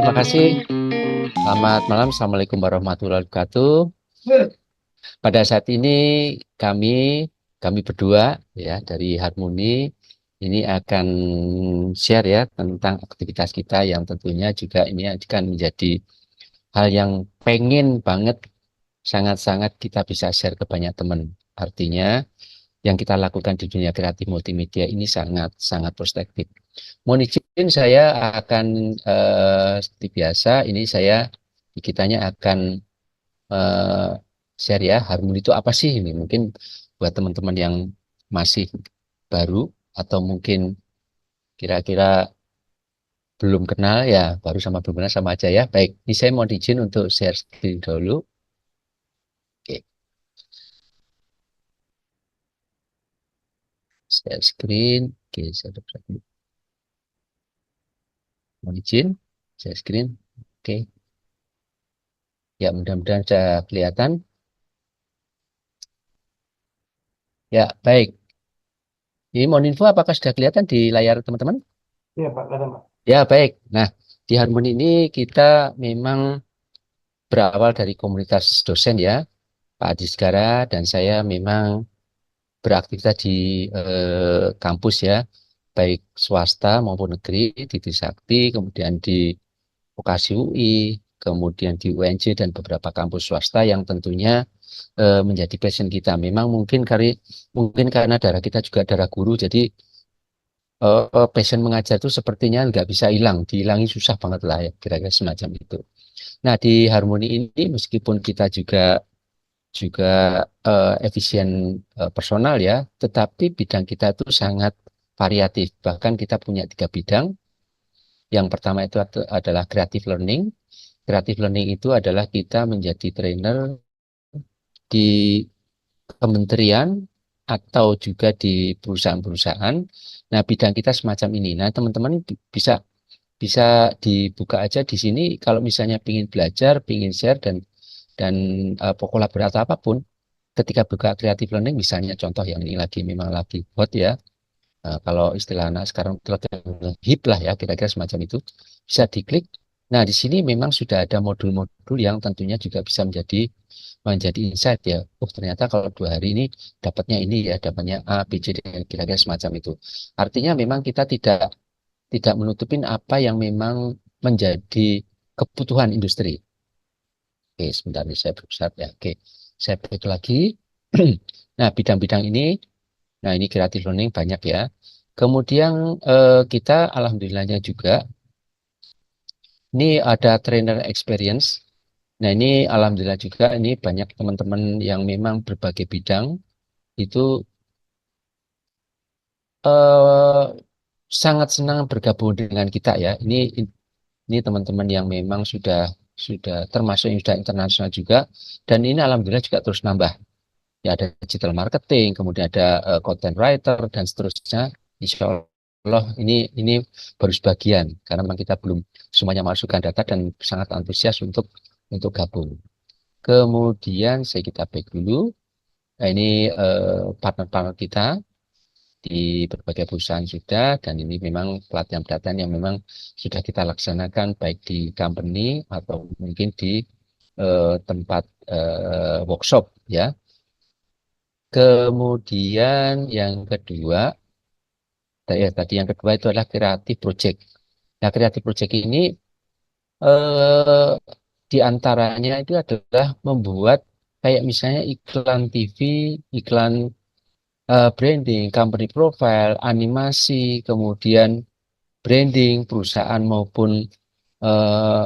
Terima kasih. Selamat malam. Assalamualaikum warahmatullahi wabarakatuh. Pada saat ini kami kami berdua ya dari Harmoni ini akan share ya tentang aktivitas kita yang tentunya juga ini akan menjadi hal yang pengen banget sangat-sangat kita bisa share ke banyak teman. Artinya yang kita lakukan di dunia kreatif multimedia ini sangat-sangat prospektif. Mohon izin saya akan seperti biasa ini saya kitanya akan eh, share ya harmoni itu apa sih ini mungkin buat teman-teman yang masih baru atau mungkin kira-kira belum kenal ya baru sama belum kenal sama aja ya. Baik, ini saya mau izin untuk share screen dulu. Oke, share screen. Oke, saya dapat mohon izin share screen. Oke, ya mudah-mudahan sudah kelihatan. Ya, baik. Ini mohon info apakah sudah kelihatan di layar teman-teman? Iya Pak, kata Pak. Ya, baik. Nah, di Harmoni ini kita memang berawal dari komunitas dosen ya, Pak Adi Segara dan saya memang beraktivitas di kampus ya, baik swasta maupun negeri, di Trisakti, kemudian di Vokasi UI, kemudian di UNJ dan beberapa kampus swasta yang tentunya menjadi passion kita. Memang mungkin karena darah kita juga darah guru, jadi passion mengajar itu sepertinya nggak bisa hilang, dihilangi susah banget lah ya, kira-kira semacam itu. Nah, di Harmoni ini meskipun kita juga juga efisien personal ya, tetapi bidang kita itu sangat variatif. Bahkan kita punya 3 bidang. Yang pertama itu adalah creative learning. Creative learning itu adalah kita menjadi trainer di kementerian atau juga di perusahaan-perusahaan. Nah, bidang kita semacam ini. Nah, teman-teman bisa bisa dibuka aja di sini kalau misalnya ingin belajar, ingin share dan kolaborasi atau apapun. Ketika buka creative learning misalnya contoh yang ini lagi memang lagi hot ya. Kalau istilah anak sekarang itu lagi hip lah ya kira-kira semacam itu bisa diklik. Nah di sini memang sudah ada modul-modul yang tentunya juga bisa menjadi menjadi insight ya. Oh ternyata kalau 2 hari ini dapatnya ini ya dapatnya A, B, C, D kira-kira semacam itu. Artinya memang kita tidak menutupin apa yang memang menjadi kebutuhan industri. Oke, sebentar nih saya berusaha ya. Oke, saya break lagi. Nah, bidang-bidang ini, nah ini creative learning banyak ya. Kemudian kita alhamdulillahnya juga, ini ada trainer experience. Nah, ini alhamdulillah juga ini banyak teman-teman yang memang berbagai bidang itu eh, sangat senang bergabung dengan kita ya. Ini teman-teman yang memang sudah termasuk yang sudah internasional juga dan ini alhamdulillah juga terus nambah. Ya ada digital marketing, kemudian ada content writer dan seterusnya. Insya Allah ini baru sebagian karena memang kita belum semuanya masukkan data dan sangat antusias untuk gabung. Kemudian saya kita back dulu. Nah, ini partner-partner kita di berbagai perusahaan sudah dan ini memang pelatihan-pelatihan yang memang sudah kita laksanakan baik di company atau mungkin di tempat workshop ya. Kemudian yang kedua, tadi yang kedua itu adalah creative project. Nah, creative project ini eh, di antaranya itu adalah membuat kayak misalnya iklan TV, iklan branding, company profile, animasi, kemudian branding perusahaan maupun eh,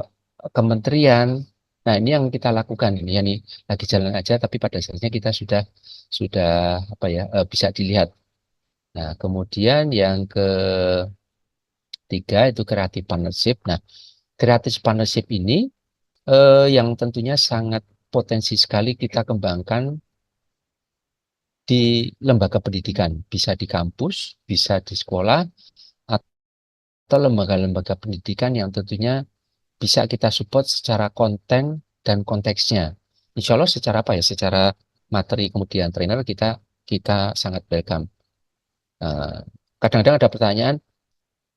kementerian. Nah, ini yang kita lakukan ini ya nih lagi jalan aja, tapi pada akhirnya kita sudah apa ya bisa dilihat. Nah, kemudian yang ketiga itu creative partnership. Nah, creative partnership ini yang tentunya sangat potensi sekali kita kembangkan di lembaga pendidikan, bisa di kampus, bisa di sekolah, atau lembaga-lembaga pendidikan yang tentunya bisa kita support secara konten dan konteksnya. Insya Allah secara apa ya? Secara materi kemudian trainer kita sangat welcome. Eh, Kadang-kadang ada pertanyaan,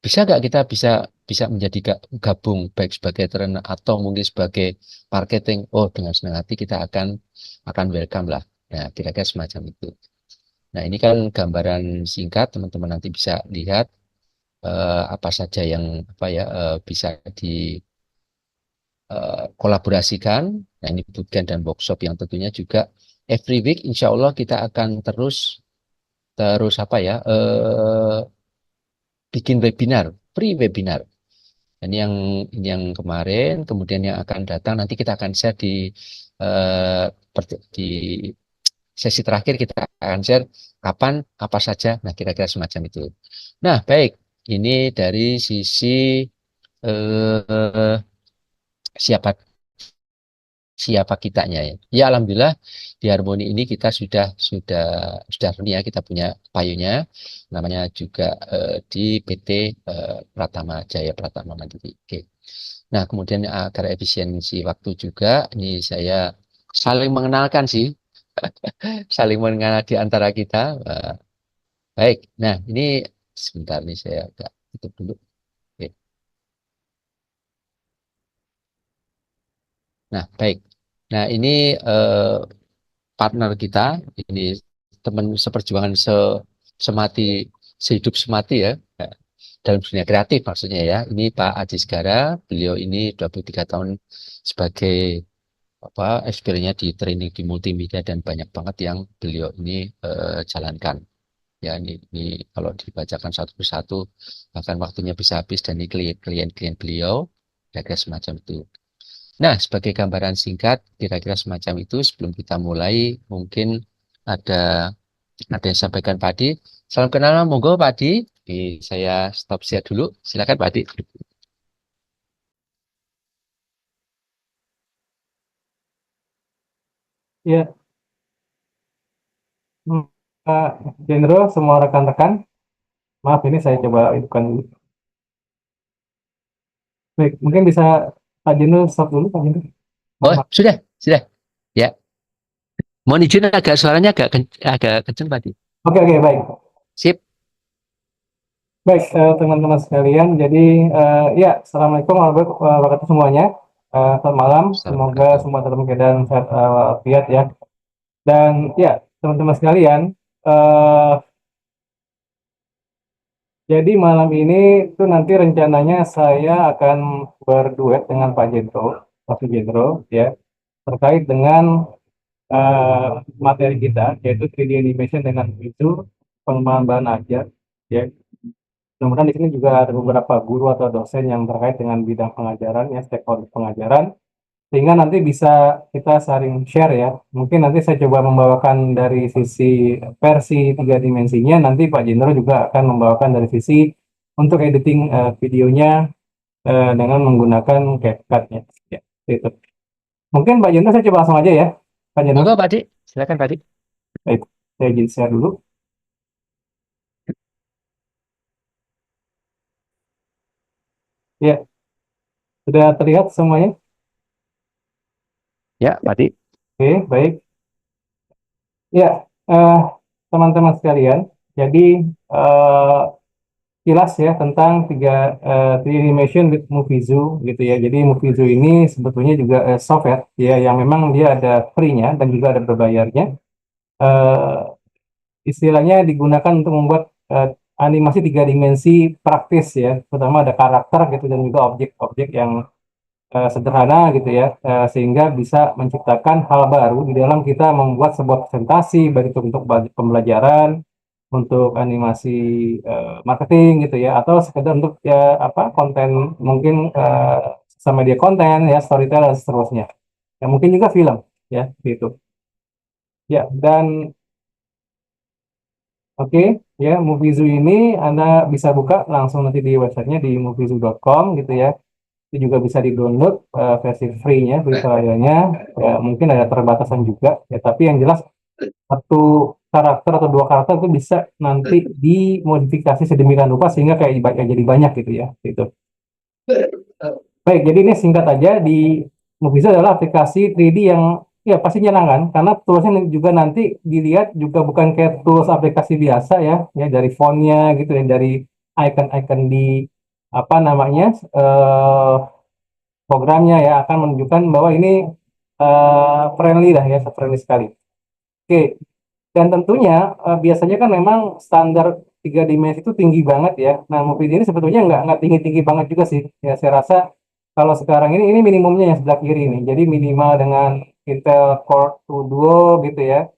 bisa nggak kita bisa bisa menjadi gabung baik sebagai trainer atau mungkin sebagai marketing? Oh, dengan senang hati kita akan welcome lah. Nah, kira-kira semacam itu. Nah, ini kan gambaran singkat, teman-teman nanti bisa lihat apa saja yang apa ya bisa dikolaborasikan. Nah, ini bootcamp dan workshop yang tentunya juga every week, insya Allah kita akan terus terus apa ya bikin webinar, free webinar. Ini yang kemarin, kemudian yang akan datang nanti kita akan share eh, di sesi terakhir kita akan share kapan, apa saja. Nah, kira-kira semacam itu. Nah, baik. Ini dari sisi eh, siapa siapa kitanya ya. Ya, alhamdulillah di Harmoni ini kita sudah ini ya, kita punya payungnya, namanya juga di PT Pratama Jaya Pratama Mandiri. Oke. Nah, kemudian agar efisiensi waktu juga, ini saya saling mengenalkan sih, saling mengenal di antara kita. Baik, nah ini sebentar nih saya agak tutup dulu. Oke. Nah, baik. Nah, ini eh, partner kita, ini teman seperjuangan semati, sehidup semati ya, dalam dunia kreatif maksudnya ya. Ini Pak Aji Segara, beliau ini 23 tahun sebagai apa experience-nya di training di multimedia dan banyak banget yang beliau ini jalankan. Ya, ini kalau dibacakan satu persatu bahkan waktunya bisa habis dan ini klien-klien beliau kira-kira semacam itu. Nah, sebagai gambaran singkat kira-kira semacam itu sebelum kita mulai mungkin ada ada yang sampaikan Pak Adi. Salam kenal, monggo Pak Adi. Saya stop share dulu. Silakan Pak Adi. Ya, Pak Jendro, semua rekan-rekan, maaf ini saya coba hidupkan dulu. Baik, mungkin bisa Pak Jendro stop dulu, Pak Jendro. Oh, Maaf. sudah. Ya, mohon izin agak suaranya agak kenceng Pak Adi. Oke, oke, baik. Sip. Baik, teman-teman sekalian. Jadi, ya, Assalamualaikum warahmatullahi wabarakatuh semuanya. Selamat malam, semoga Assalamualaikum. semua dalam keadaan sehat walafiat ya. Dan ya, teman-teman sekalian, eh, jadi malam ini tuh nanti rencananya saya akan berduet dengan Pak Jendro, Pak Jendro, ya, terkait dengan eh, materi kita yaitu 3D animation dengan itu pengembangan bahan ajar ya. Kemudian di sini juga ada beberapa guru atau dosen yang terkait dengan bidang pengajaran ya, stakeholder pengajaran, sehingga nanti bisa kita saling share ya. Mungkin nanti saya coba membawakan dari sisi versi tiga dimensinya, nanti Pak Jendro juga akan membawakan dari sisi untuk editing videonya dengan menggunakan CapCut-nya ya, itu. Mungkin Pak Jendro saya coba langsung aja ya, Pak Jendro. Monggo Pak Adi. Silakan Pak Adi. Baik, saya izin share dulu. Ya, sudah terlihat semuanya? Ya, Pak Adi. Oke, baik. Ya, eh, teman-teman sekalian, jadi eh, kilas ya tentang 3D animation with Movizu gitu ya. Jadi Movizu ini sebetulnya juga software ya yang memang dia ada free-nya dan juga ada berbayarnya. Eh, Istilahnya digunakan untuk membuat animasi 3 dimensi praktis ya, terutama ada karakter gitu dan juga objek-objek yang sederhana gitu ya, sehingga bisa menciptakan hal baru di dalam kita membuat sebuah presentasi baik itu untuk pembelajaran, untuk animasi marketing gitu ya, atau sekedar untuk ya apa konten mungkin sama media konten ya, storyteller dan seterusnya. Ya mungkin juga film ya gitu. Ya dan oke ya Movizu ini Anda bisa buka langsung nanti di websitenya di movizu.com gitu ya. Itu juga bisa di-download versi free-nya, free trial-nya. Ya, mungkin ada terbatasan juga, ya, tapi yang jelas satu karakter atau dua karakter itu bisa nanti dimodifikasi sedemikian rupa sehingga kayak jadi banyak gitu ya. Gitu. Baik, jadi ini singkat aja di Moviza adalah aplikasi 3D yang ya pasti nyenangkan karena toolsnya juga nanti dilihat juga bukan kayak tools aplikasi biasa ya, ya dari fontnya gitu ya, dari icon-icon di apa namanya eh, programnya ya akan menunjukkan bahwa ini friendly lah ya, friendly sekali. Oke, dan tentunya biasanya kan memang standar 3 dimensi itu tinggi banget ya. Nah, mobil ini sebetulnya nggak tinggi-tinggi banget juga sih. Ya, saya rasa kalau sekarang ini minimumnya yang sebelah kiri nih. Jadi minimal dengan Intel Core 2 Duo gitu ya,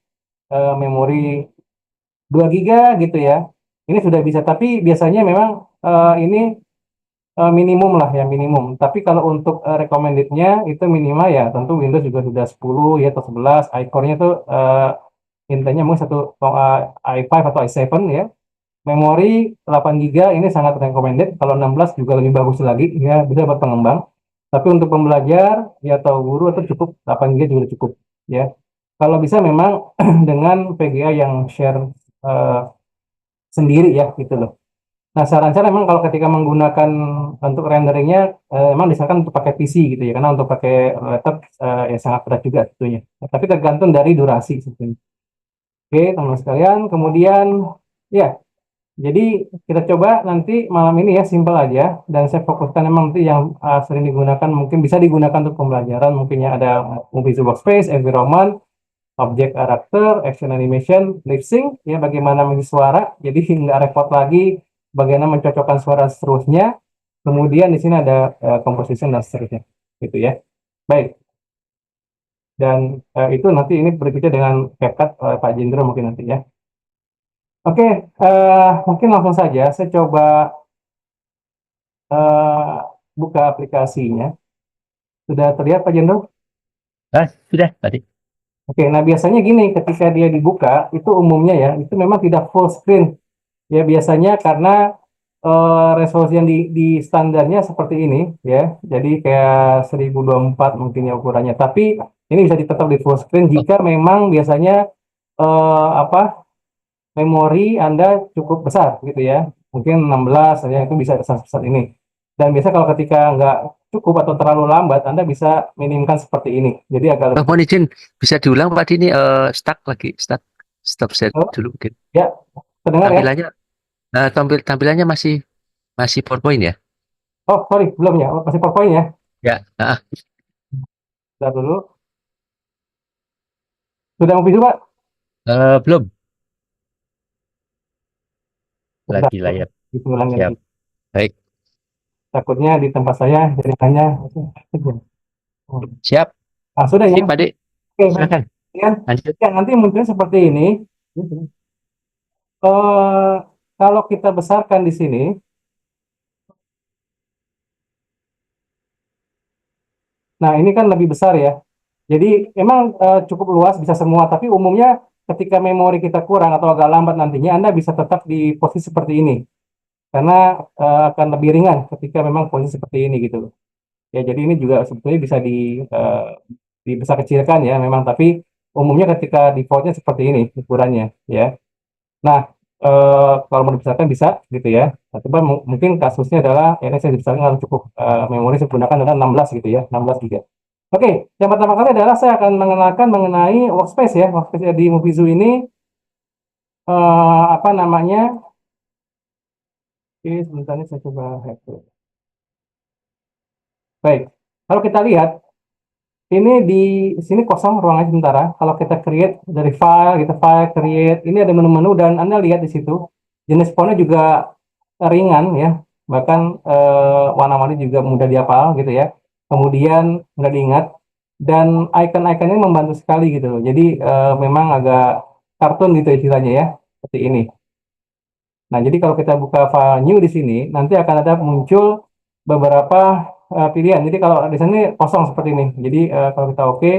memori 2 giga gitu ya. Ini sudah bisa, tapi biasanya memang ini minimum lah ya minimum. Tapi kalau untuk recommended-nya itu minimal ya tentu Windows juga sudah 10 ya atau 11. iCore-nya tuh Intelnya mungkin satu i5 atau i7 ya. Memori 8 giga ini sangat recommended. Kalau 16 juga lebih bagus lagi ya bisa buat pengembang. Tapi untuk pembelajar ya atau guru itu cukup 8 giga juga cukup ya. Kalau bisa memang dengan VGA yang share eh, sendiri ya gitu loh. Nah, saran saya memang kalau ketika menggunakan untuk renderingnya, memang disarankan untuk pakai PC gitu ya, karena untuk pakai laptop ya sangat berat juga tentunya. Nah, tapi tergantung dari durasi sebetulnya. Oke, teman-teman sekalian. Kemudian, ya, jadi kita coba nanti malam ini ya, simple aja. Dan saya fokuskan memang nanti yang sering digunakan, mungkin bisa digunakan untuk pembelajaran. Mungkin ya ada movie workspace, environment, objek karakter, action animation, lip sync, ya bagaimana mengisi suara. Jadi nggak repot lagi bagaimana mencocokkan suara seterusnya. Kemudian di sini ada composition dan seterusnya, gitu ya. Baik, dan itu nanti ini berikutnya dengan CapCut Pak Jendro mungkin nanti ya. Oke, mungkin langsung saja saya coba eh, buka aplikasinya. Sudah terlihat Pak Jendro? Ah, sudah tadi. Oke, nah biasanya gini, ketika dia dibuka, itu umumnya ya, itu memang tidak full screen. Ya biasanya karena resolusi yang di standarnya seperti ini ya. Jadi kayak 1024 mungkin ya ukurannya. Tapi ini bisa tetap di full screen Oh, jika memang biasanya apa memori Anda cukup besar gitu ya. Mungkin 16 ya itu bisa besar ini. Dan biasa kalau ketika nggak cukup atau terlalu lambat, Anda bisa minimkan seperti ini. Jadi agak lebih mohon izin, bisa diulang Pak ini stuck lagi, stuck, stop set oh, dulu mungkin. ya, terdengar ya. Tampilannya, tampilannya masih masih PowerPoint ya? Oh, sorry, belum ya. Oh, masih PowerPoint ya. Ya, Bentar dulu. Sudah mau bisu, Pak? belum. Bentar, Lagi layar. itu ulangi Siap. lagi. Baik, Takutnya di tempat saya jaringannya. siap. Sudah ya. Sip, Pak Dik. Oke, baik. Silakan. Ya, Lanjut. ya, nanti munculnya seperti ini. Eh, kalau kita besarkan di sini, nah ini kan lebih besar ya. Jadi emang cukup luas bisa semua, tapi umumnya ketika memori kita kurang atau agak lambat nantinya, Anda bisa tetap di posisi seperti ini. Karena akan lebih ringan ketika memang posisi seperti ini gitu loh. Ya, jadi ini juga sebetulnya bisa eh, dibesar kecilkan ya memang, tapi umumnya ketika defaultnya seperti ini ukurannya ya. Nah, kalau mau dibesarkan bisa gitu ya. Nah, coba mungkin kasusnya adalah ini saya dibesarkan harus cukup memori saya gunakan adalah 16 gitu ya, 16 giga. Oke, yang pertama kali adalah saya akan mengenalkan mengenai workspace ya. Workspace di Movizu ini apa namanya? Oke, sebentar ini saya coba hack dulu. Baik, kalau kita lihat ini di sini kosong ruangannya sementara. Kalau kita create dari file, kita file create, ini ada menu-menu dan Anda lihat di situ jenis fontnya juga ringan ya, bahkan warna-warni juga mudah dihafal gitu ya. Kemudian mudah diingat dan icon-iconnya membantu sekali gitu loh. Jadi memang agak kartun gitu istilahnya ya, seperti ini. Nah, jadi kalau kita buka file new di sini, nanti akan ada muncul beberapa pilihan. Jadi kalau di sini kosong seperti ini. Jadi kalau kita oke,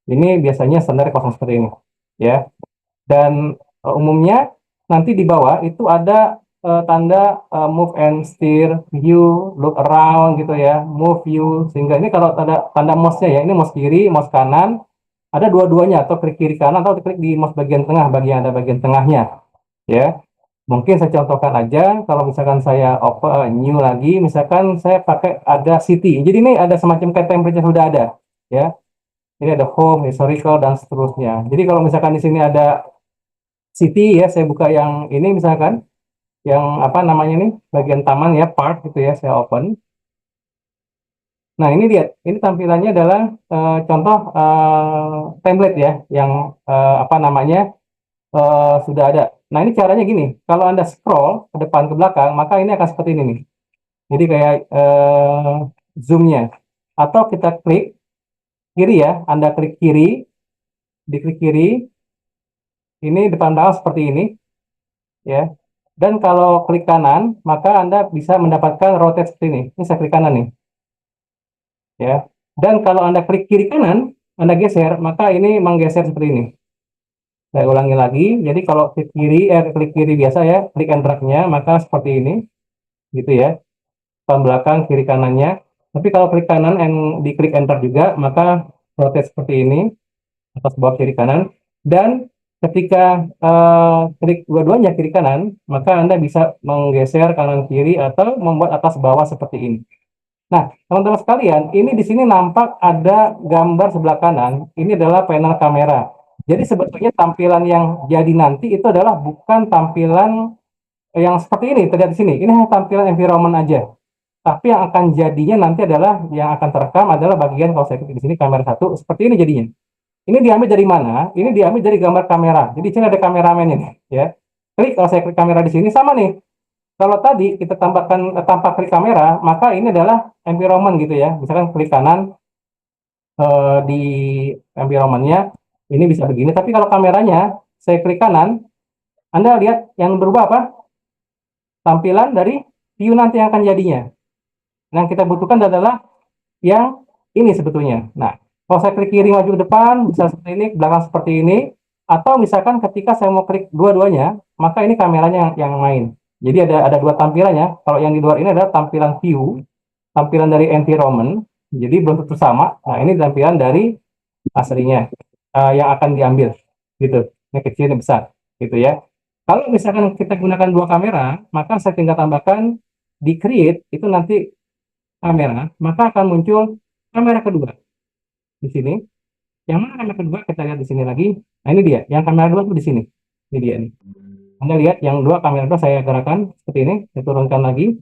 ini biasanya standar kosong seperti ini. Ya. Dan umumnya nanti di bawah itu ada tanda move and steer, view, look around gitu ya, move view. Sehingga ini kalau tanda mouse-nya ya, ini mouse kiri, mouse kanan, ada dua-duanya atau klik kiri kanan atau klik di mouse bagian tengah, bagian ada bagian tengahnya. Ya. Mungkin saya contohkan aja, kalau misalkan saya open new lagi, misalkan saya pakai ada city. Jadi ini ada semacam kayak template sudah ada, ya. Ini ada home, historical dan seterusnya. Jadi kalau misalkan di sini ada city ya, saya buka yang ini misalkan. yang apa namanya nih, bagian taman ya, park gitu ya, saya open. Nah, ini lihat, ini tampilannya adalah contoh template ya, yang apa namanya sudah ada. Nah, ini caranya gini, kalau Anda scroll ke depan ke belakang, maka ini akan seperti ini nih. Jadi kayak zoomnya. Atau kita klik kiri ya, Anda klik kiri, diklik kiri, ini depan belakang seperti ini ya. Dan kalau klik kanan, maka Anda bisa mendapatkan rotate seperti ini. Ini saya klik kanan nih ya. Dan kalau Anda klik kiri kanan, Anda geser, maka ini menggeser seperti ini. Saya ulangi lagi. Jadi kalau klik kiri biasa ya, klik and drag-nya, maka seperti ini, gitu ya. Depan belakang, kiri kanannya. Tapi kalau klik kanan and diklik enter juga, maka rotate seperti ini, atas bawah kiri kanan. Dan ketika klik dua-duanya kiri kanan, maka Anda bisa menggeser kanan kiri atau membuat atas bawah seperti ini. Nah, teman-teman sekalian, ini di sini nampak ada gambar sebelah kanan. Ini adalah panel kamera. Jadi sebetulnya tampilan yang jadi nanti itu adalah bukan tampilan yang seperti ini terlihat di sini. Ini hanya tampilan environment aja. Tapi yang akan jadinya nanti adalah yang akan terekam adalah bagian kalau saya klik di sini kamera satu seperti ini jadinya. Ini diambil dari mana? Ini diambil dari gambar kamera. Jadi di sini ada kameramen ini, ya. Klik kalau saya klik kamera di sini sama nih. Kalau tadi kita tambahkan tanpa klik kamera, maka ini adalah environment gitu ya. Misalkan klik kanan di environment-nya ini bisa begini. Tapi kalau kameranya saya klik kanan, Anda lihat yang berubah apa? Tampilan dari view nanti yang akan jadinya. Yang kita butuhkan adalah yang ini sebetulnya. Nah, kalau saya klik kiri maju ke depan, bisa seperti ini, belakang seperti ini, atau misalkan ketika saya mau klik dua-duanya, maka ini kameranya yang main. Jadi ada dua tampilannya. Kalau yang di luar ini adalah tampilan view, tampilan dari environment, jadi belum tentu sama. Nah, ini tampilan dari aslinya yang akan diambil, gitu. Ini kecil, ini besar, gitu ya. Kalau misalkan kita gunakan dua kamera, maka saya tinggal tambahkan di create itu nanti kamera, maka akan muncul kamera kedua di sini. Yang mana kamera kedua? Kita lihat di sini lagi. Nah, ini dia. Yang kamera dua itu di sini. Ini dia nih. Anda lihat yang dua kamera dua saya gerakan seperti ini. Saya turunkan lagi.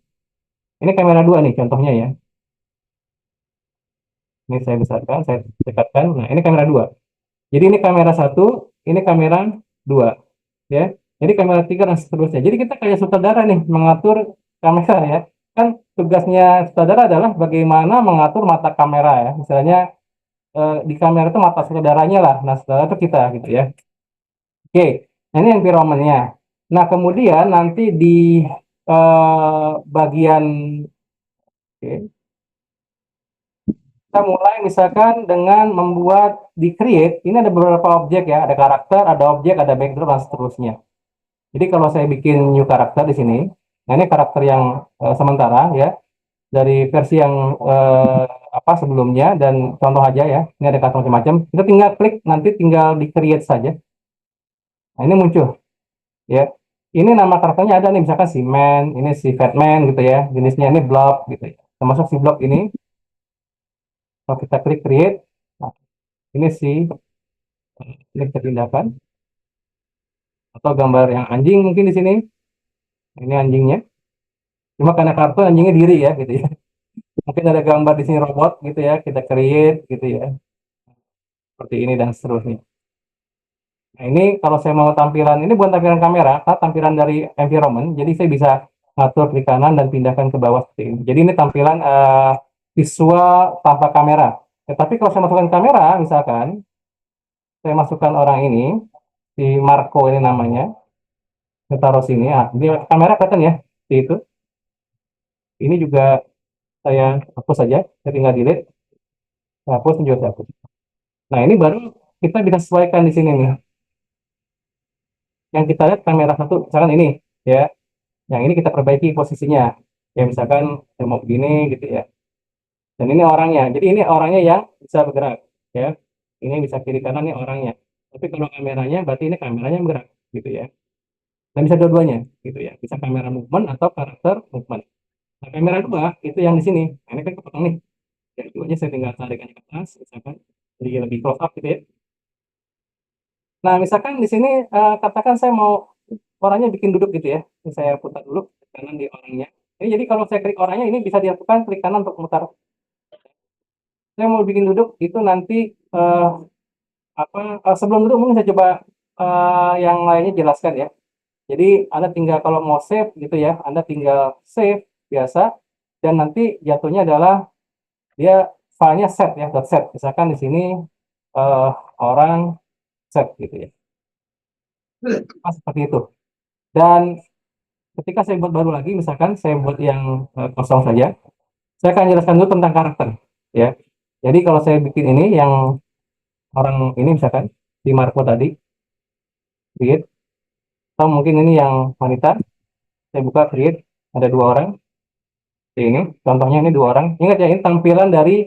Ini kamera dua nih contohnya ya. Ini saya besarkan, saya dekatkan. Nah, ini kamera dua. Jadi ini kamera satu, ini kamera dua. Ya. Jadi kamera tiga dan seterusnya. Jadi kita kayak sutradara nih mengatur kamera ya. Kan tugasnya sutradara adalah bagaimana mengatur mata kamera ya. Misalnya di kamera itu mata saudaranya lah. Nah, saudara itu kita gitu ya. Oke, nah ini environment-nya. Nah, kemudian nanti di bagian oke, kita mulai misalkan dengan membuat di create, ini ada beberapa objek ya, ada karakter, ada objek, ada background dan seterusnya. Jadi kalau saya bikin new karakter di sini, nah ini karakter yang sementara ya, dari versi yang apa sebelumnya dan contoh aja ya. Ini ada karakter macam-macam. Kita tinggal klik, nanti tinggal di create saja. Nah, ini muncul ya. Ini nama karakternya ada nih, misalkan si Man, ini si Fatman gitu ya. Jenisnya ini blob gitu ya. Termasuk si blob ini, kalau kita klik create, nah, ini si ini kita pindahkan atau gambar yang anjing mungkin di sini. Ini anjingnya. Cuma karena kartu anjingnya diri ya gitu ya. Mungkin ada gambar di sini robot gitu ya, kita create gitu ya. Seperti ini dan seterusnya. Nah, ini kalau saya mau tampilan, ini bukan tampilan kamera, tampilan dari environment. Jadi saya bisa ngatur klik kanan dan pindahkan ke bawah seperti ini. Jadi ini tampilan visual tanpa kamera. Tapi kalau saya masukkan kamera, misalkan saya masukkan orang ini, si Marco ini namanya, saya taruh sini, dia kamera kelihatan ya, seperti itu. Ini juga saya hapus saja, saya tinggal delete, saya hapus, ini juga saya hapus. Nah, ini baru kita bisa sesuaikan di sini nih. Yang kita lihat kamera satu, misalkan ini, ya. Yang ini kita perbaiki posisinya. Ya, misalkan saya mau begini gitu ya. Dan ini orangnya. Jadi ini orangnya yang bisa bergerak, ya. Ini bisa kiri kanan nih orangnya. Tapi kalau kameranya berarti ini kameranya yang bergerak gitu ya. Dan bisa dua-duanya gitu ya. Bisa kamera movement atau karakter movement. Nah, kamera dua itu yang di sini. Nah, ini kan kepotong nih. Yang duanya saya tinggal tarik ke atas, misalkan jadi lebih close up gitu ya. Nah, misalkan di sini katakan saya mau orangnya bikin duduk gitu ya. Ini saya putar dulu klik kanan di orangnya. Ini jadi kalau saya klik orangnya ini bisa dilakukan klik kanan untuk memutar. Saya mau bikin duduk itu nanti eh, sebelum duduk mungkin saya coba yang lainnya jelaskan ya. Jadi Anda tinggal kalau mau save gitu ya, Anda tinggal save biasa dan nanti jatuhnya adalah dia filenya set ya, .set. Misalkan di sini eh, orang set gitu ya. Seperti itu. Dan ketika saya buat baru lagi, misalkan saya buat yang kosong saja, saya akan jelaskan dulu tentang karakter ya. Jadi kalau saya bikin ini yang orang ini misalkan di Marco tadi, create, atau mungkin ini yang wanita, saya buka create, ada dua orang. Ini contohnya ini dua orang. Ingat ya, ini tampilan dari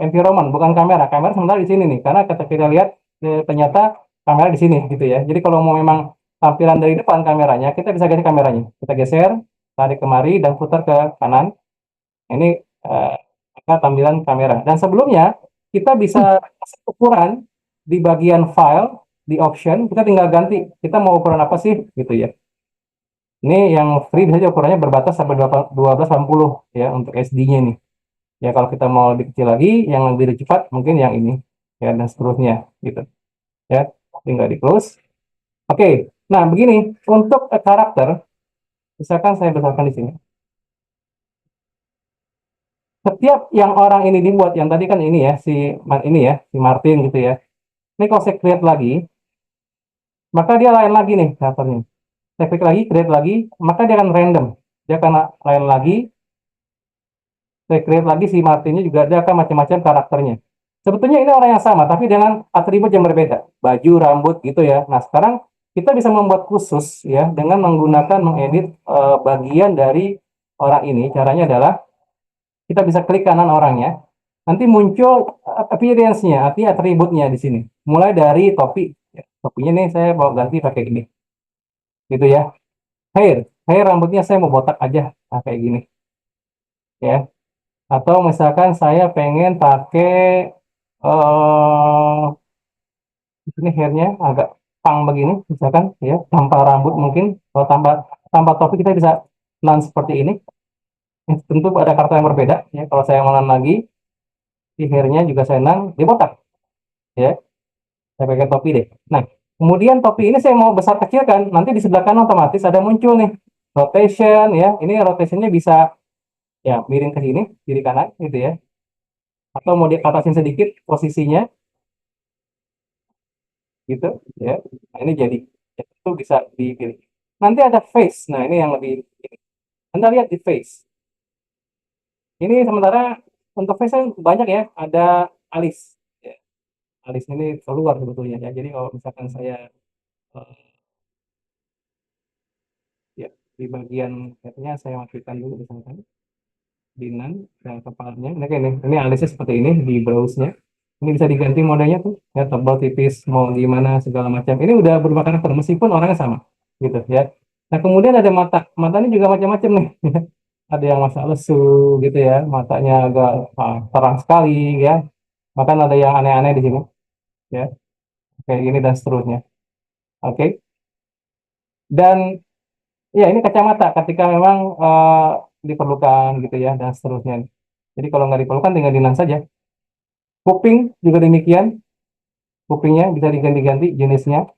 environment, bukan kamera. Kamera sementara di sini nih, karena ketika kita lihat ternyata kamera di sini gitu ya. Jadi kalau mau memang tampilan dari depan kameranya, kita bisa geser kameranya. Kita geser, tarik kemari dan putar ke kanan. Ini eh, tampilan kamera. Dan sebelumnya kita bisa kasih ukuran di bagian file, di option, kita tinggal ganti. Kita mau ukuran apa sih gitu ya. Ini yang free bisa ukurannya berbatas sampai 1280 ya untuk SD-nya nih. Ya kalau kita mau lebih kecil lagi, yang lebih cepat mungkin yang ini ya dan seterusnya gitu. Ya, tinggal di close. Oke. Nah, begini untuk karakter, misalkan saya besarkan di sini. Setiap yang orang ini dibuat, yang tadi kan ini ya ini ya si Martin gitu ya. Ini kalau saya create lagi, maka dia lain lagi nih karakternya. Saya klik lagi, create lagi, maka dia akan random. Dia akan lain lagi, saya create lagi si Martinnya juga ada akan macam-macam karakternya. Sebetulnya ini orang yang sama, tapi dengan atribut yang berbeda. Baju, rambut gitu ya. Nah, sekarang kita bisa membuat khusus ya dengan menggunakan mengedit bagian dari orang ini. Caranya adalah kita bisa klik kanan orangnya. Nanti muncul appearance-nya, artinya atributnya di sini. Mulai dari topi. Ya, topinya nih saya mau ganti pakai ini. Gitu ya. Hair. Hair rambutnya saya mau botak aja. Nah, kayak gini. Ya. Atau misalkan saya pengen pakai eh ini hairnya agak pang begini, misalkan ya, tanpa rambut mungkin. Kalau tanpa tanpa topi kita bisa nan seperti ini. Tentu ada karakter yang berbeda. Ya, kalau saya mau nan lagi, di hairnya juga saya nan, dia botak. Ya, saya pakai topi deh. Nah, kemudian topi ini saya mau besar kecil kan, nanti di sebelah kanan otomatis ada muncul nih rotation ya. Ini rotationnya bisa ya miring ke sini, kiri kanan gitu ya. Atau mau diatasin sedikit posisinya gitu ya. Nah, ini jadi itu bisa dipilih. Nanti ada face. Nah, ini yang lebih ini. Anda lihat di face. Ini sementara untuk face kan banyak ya, ada alis. Ya, alis ini keluar sebetulnya ya. Jadi kalau misalkan saya eh, ya di bagian headnya saya matikan dulu misalkan dinan dan kepalanya. Nah, kayak ini alisnya seperti ini di browse-nya. Ini bisa diganti modenya tuh, ya tebal tipis mau gimana segala macam. Ini udah berubah karakter meskipun orangnya sama, gitu ya. Nah kemudian ada mata, matanya juga macam-macam nih. Ada yang masa lesu gitu ya, matanya agak terang sekali ya. Bahkan ada yang aneh-aneh di sini, ya kayak gini dan seterusnya. Oke. Dan ya ini kacamata ketika memang diperlukan gitu ya dan seterusnya. Jadi kalau nggak diperlukan tinggal dinan saja. Kuping juga demikian, kupingnya bisa diganti-ganti jenisnya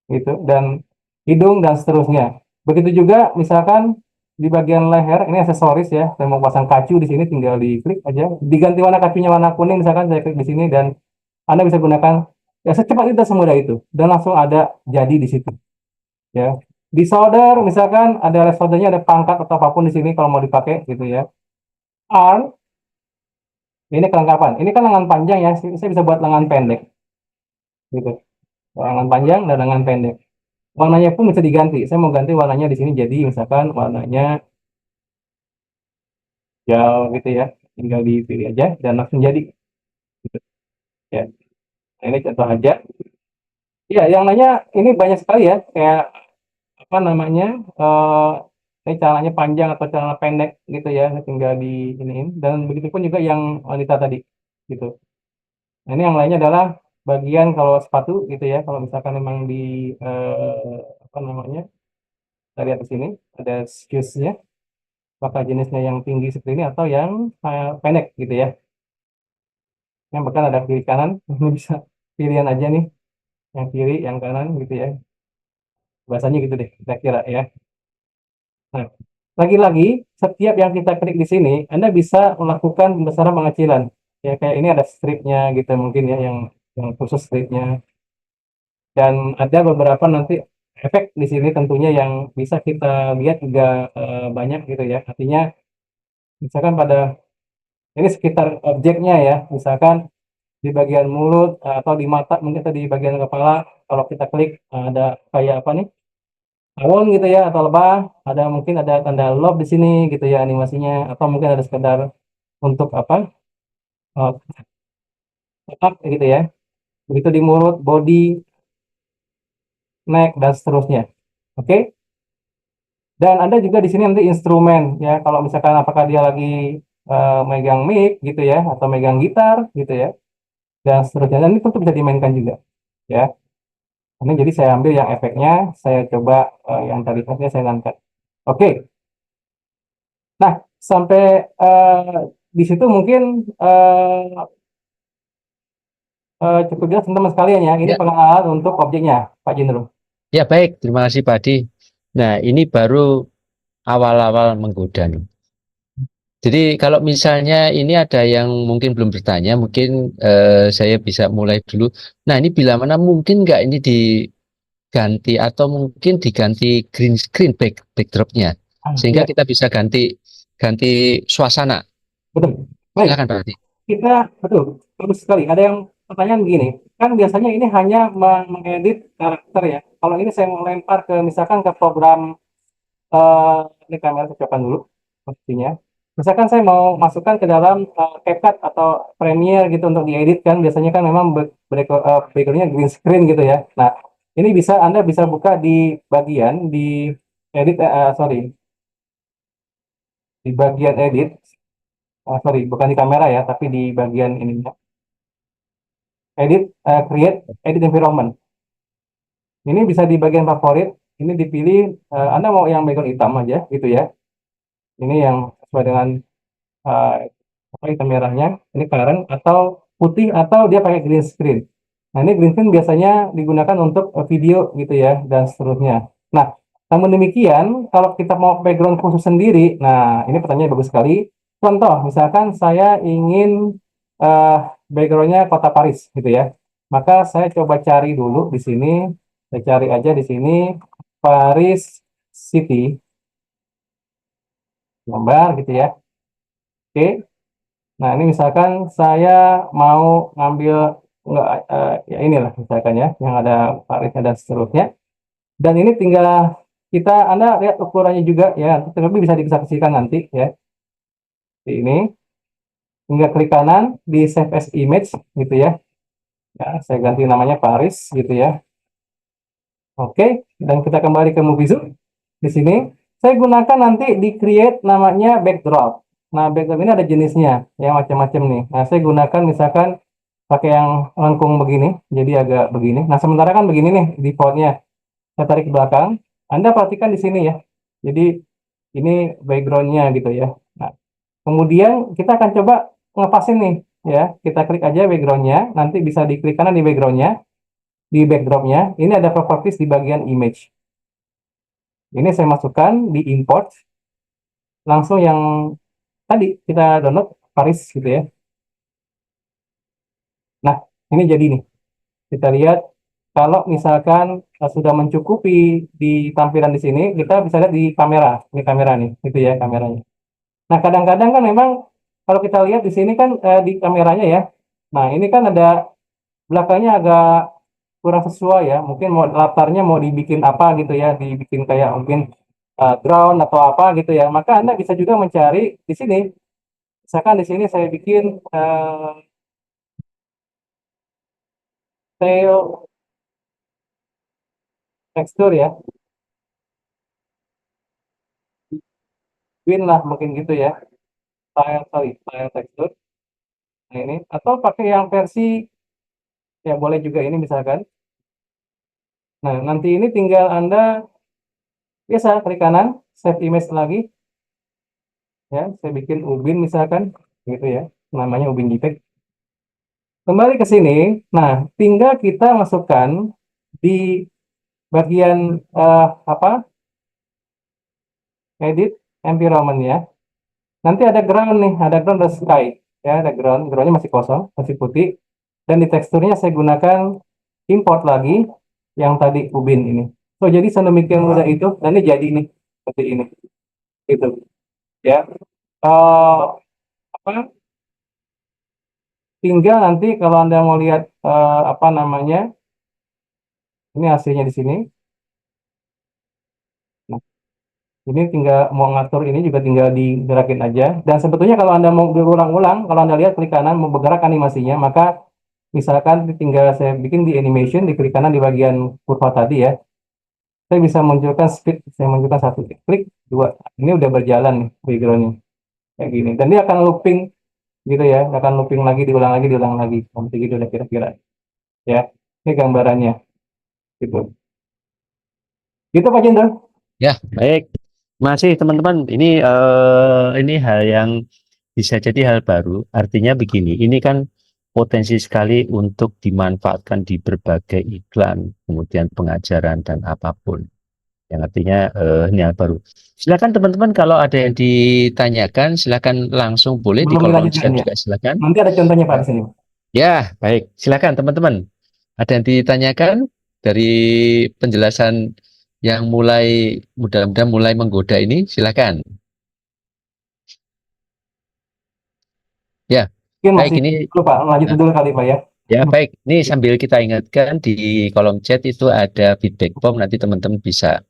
gitu dan hidung dan seterusnya. Begitu juga misalkan di bagian leher ini aksesoris ya, saya mau pasang kacu di sini tinggal diklik aja, diganti warna kacunya warna kuning misalkan saya klik di sini dan Anda bisa gunakan ya secepat itu semudah itu dan langsung ada jadi di situ ya. Di solder misalkan ada soldernya ada pangkat atau apapun di sini kalau mau dipakai gitu ya. Arm ini kelengkapan. Ini kan lengan panjang ya, saya bisa buat lengan pendek gitu. Lengan panjang dan lengan pendek. Warnanya pun bisa diganti. Saya mau ganti warnanya di sini jadi misalkan warnanya hijau gitu ya. Tinggal dipilih aja dan langsung jadi gitu ya. Nah, ini contoh aja. Ya, yang lainnya ini banyak sekali ya. Kayak apa namanya? eh ini celananya panjang atau celana pendek gitu ya. Tinggal di iniin dan begitu pun juga yang wanita tadi gitu. Nah, ini yang lainnya adalah bagian kalau sepatu gitu ya, kalau misalkan memang di apa namanya, kita lihat di sini ada shoes-nya, apakah jenisnya yang tinggi seperti ini atau yang pendek gitu ya. Yang bahkan ada kiri kanan, ini bisa pilihan aja nih, yang kiri, yang kanan gitu ya. Bahasanya gitu deh, kira-kira ya. Nah, lagi-lagi setiap yang kita klik di sini, Anda bisa melakukan pembesaran pengecilan. Ya kayak ini ada stripnya gitu mungkin ya, yang khusus stripnya. Dan ada beberapa nanti efek di sini tentunya yang bisa kita lihat juga banyak gitu ya. Artinya misalkan pada ini sekitar objeknya ya, misalkan di bagian mulut atau di mata mungkin atau di bagian kepala, kalau kita klik ada kayak apa nih, tawon gitu ya atau lebah, ada mungkin ada tanda love di sini gitu ya animasinya, atau mungkin ada sekedar untuk apa, otak gitu ya. Begitu di mulut, body, neck dan seterusnya. Oke. Dan ada juga di sini nanti instrumen ya, kalau misalkan apakah dia lagi megang mic gitu ya atau megang gitar gitu ya dan seterusnya. Dan ini tentu bisa dimainkan juga ya. Ini jadi saya ambil yang efeknya, saya coba yang tadi efeknya saya angkat. Oke. Nah, sampai di situ mungkin cukup jelas teman-teman sekalian ya. Ini Ya, pengenalan untuk objeknya, Pak Jindro. ya baik, terima kasih Pak Adi. Nah, ini baru awal-awal menggoda nih. Jadi kalau misalnya ini ada yang mungkin belum bertanya, mungkin saya bisa mulai dulu. Nah, ini bila mana mungkin nggak ini diganti atau mungkin diganti green screen backdropnya, sehingga Ya, kita bisa ganti ganti suasana. betul. Baik, Silakan Pak Adi. kita betul. Bagus sekali. Ada yang pertanyaan begini, kan biasanya ini hanya mengedit karakter ya. Kalau ini saya mau lempar ke misalkan ke program eh ini kamera saya coba dulu pastinya. Misalkan saya mau masukkan ke dalam CapCut atau Premiere gitu untuk diedit kan biasanya kan memang backgroundnya green screen gitu ya. Nah, ini bisa Anda bisa buka di bagian di edit sorry, di bagian edit sorry bukan di kamera ya tapi di bagian ini edit create edit environment. Ini bisa di bagian favorit, ini dipilih Anda mau yang background hitam aja gitu ya. Ini yang sesuai dengan eh, apa hitam merahnya, ini current atau putih atau dia pakai green screen. Nah, ini green screen biasanya digunakan untuk video gitu ya dan seterusnya. Nah, namun demikian kalau kita mau background khusus sendiri, nah ini pertanyaan bagus sekali. Contoh, misalkan saya ingin eh, backgroundnya kota Paris gitu ya. Maka saya coba cari dulu di sini, saya cari aja di sini Paris City, gambar gitu ya. Oke. Nah, ini misalkan saya mau ngambil enggak ya inilah misalkan ya yang ada parisnya dan seterusnya. Dan ini tinggal Anda lihat ukurannya juga ya, tapi bisa didiskusikan nanti ya. Di ini tinggal klik kanan di save as image gitu ya. Ya, saya ganti namanya Paris gitu ya. Oke, dan kita kembali ke Movie Zoom. Di sini saya gunakan nanti di create namanya backdrop. Nah, backdrop ini ada jenisnya ya macam-macam nih. Nah, saya gunakan misalkan pakai yang lengkung begini, jadi agak begini. Nah, sementara kan begini nih defaultnya. Saya tarik ke belakang. Anda perhatikan di sini ya. Jadi ini backgroundnya gitu ya. Nah, kemudian kita akan coba ngepasin nih ya. Kita klik aja backgroundnya. Nanti bisa diklik kanan di backgroundnya, di backdropnya. Ini ada properties di bagian image. Ini saya masukkan di import. Langsung yang tadi kita download Paris gitu ya. Nah, ini jadi nih. Kita lihat kalau misalkan sudah mencukupi di tampilan di sini, kita bisa lihat di kamera. Ini kamera nih, itu ya kameranya. Nah, kadang-kadang kan memang kalau kita lihat di sini kan di kameranya ya. Nah, ini kan ada belakangnya agak kurang sesuai ya. Mungkin mau latarnya mau dibikin apa gitu ya, dibikin kayak mungkin drone atau apa gitu ya. Maka Anda bisa juga mencari di sini. Misalkan di sini saya bikin tail tekstur ya, win lah mungkin gitu ya. Style, sorry, style tekstur. Nah, ini atau pakai yang versi Ya, boleh juga ini misalkan. Nah, nanti ini tinggal Anda biasa klik kanan, save image lagi. Ya, saya bikin Ubin misalkan, gitu ya. Namanya Ubin JPEG. Kembali ke sini. Nah, tinggal kita masukkan di bagian apa? Edit environment ya. Nanti ada ground nih, ada ground dan sky. Ya, ada groundnya masih kosong, masih putih. Dan di teksturnya saya gunakan import lagi yang tadi Ubin ini. So, jadi sedemikian mudah itu, dan ini jadi nih, seperti ini. Gitu. Ya. Eh, apa? Tinggal nanti kalau Anda mau lihat apa namanya, ini hasilnya di sini. Nah, ini tinggal mau ngatur ini juga tinggal digerakin aja. Dan sebetulnya kalau Anda mau berulang-ulang, kalau Anda lihat klik kanan mau bergerak animasinya, maka misalkan tinggal saya bikin di animation, di klik kanan di bagian kurva tadi ya, saya bisa munculkan speed, saya munculkan satu klik, dua. Ini udah berjalan nih backgroundnya kayak gini. Dan dia akan looping gitu ya, akan looping lagi, diulang lagi, seperti gitu udah kira-kira ya. Ini gambarannya gitu. Gitu Pak Jendral. Ya, baik. Masih teman-teman, ini hal yang bisa jadi hal baru. Artinya begini, ini kan potensi sekali untuk dimanfaatkan di berbagai iklan, kemudian pengajaran dan apapun. Yang artinya ini hal baru. Silakan teman-teman kalau ada yang ditanyakan, silakan langsung boleh di Belum kolom dilanjutkan chat ya. juga silakan. Nanti ada contohnya Pak di sini. Ya, baik. Silakan teman-teman. Ada yang ditanyakan dari penjelasan yang mudah-mudahan mulai menggoda ini, silakan. Ya, Mungkin baik masih ini. dulu Pak, lanjut Nah, dulu kali Pak ya. ya, baik. Ini sambil kita ingatkan di kolom chat itu ada feedback form, nanti teman-teman bisa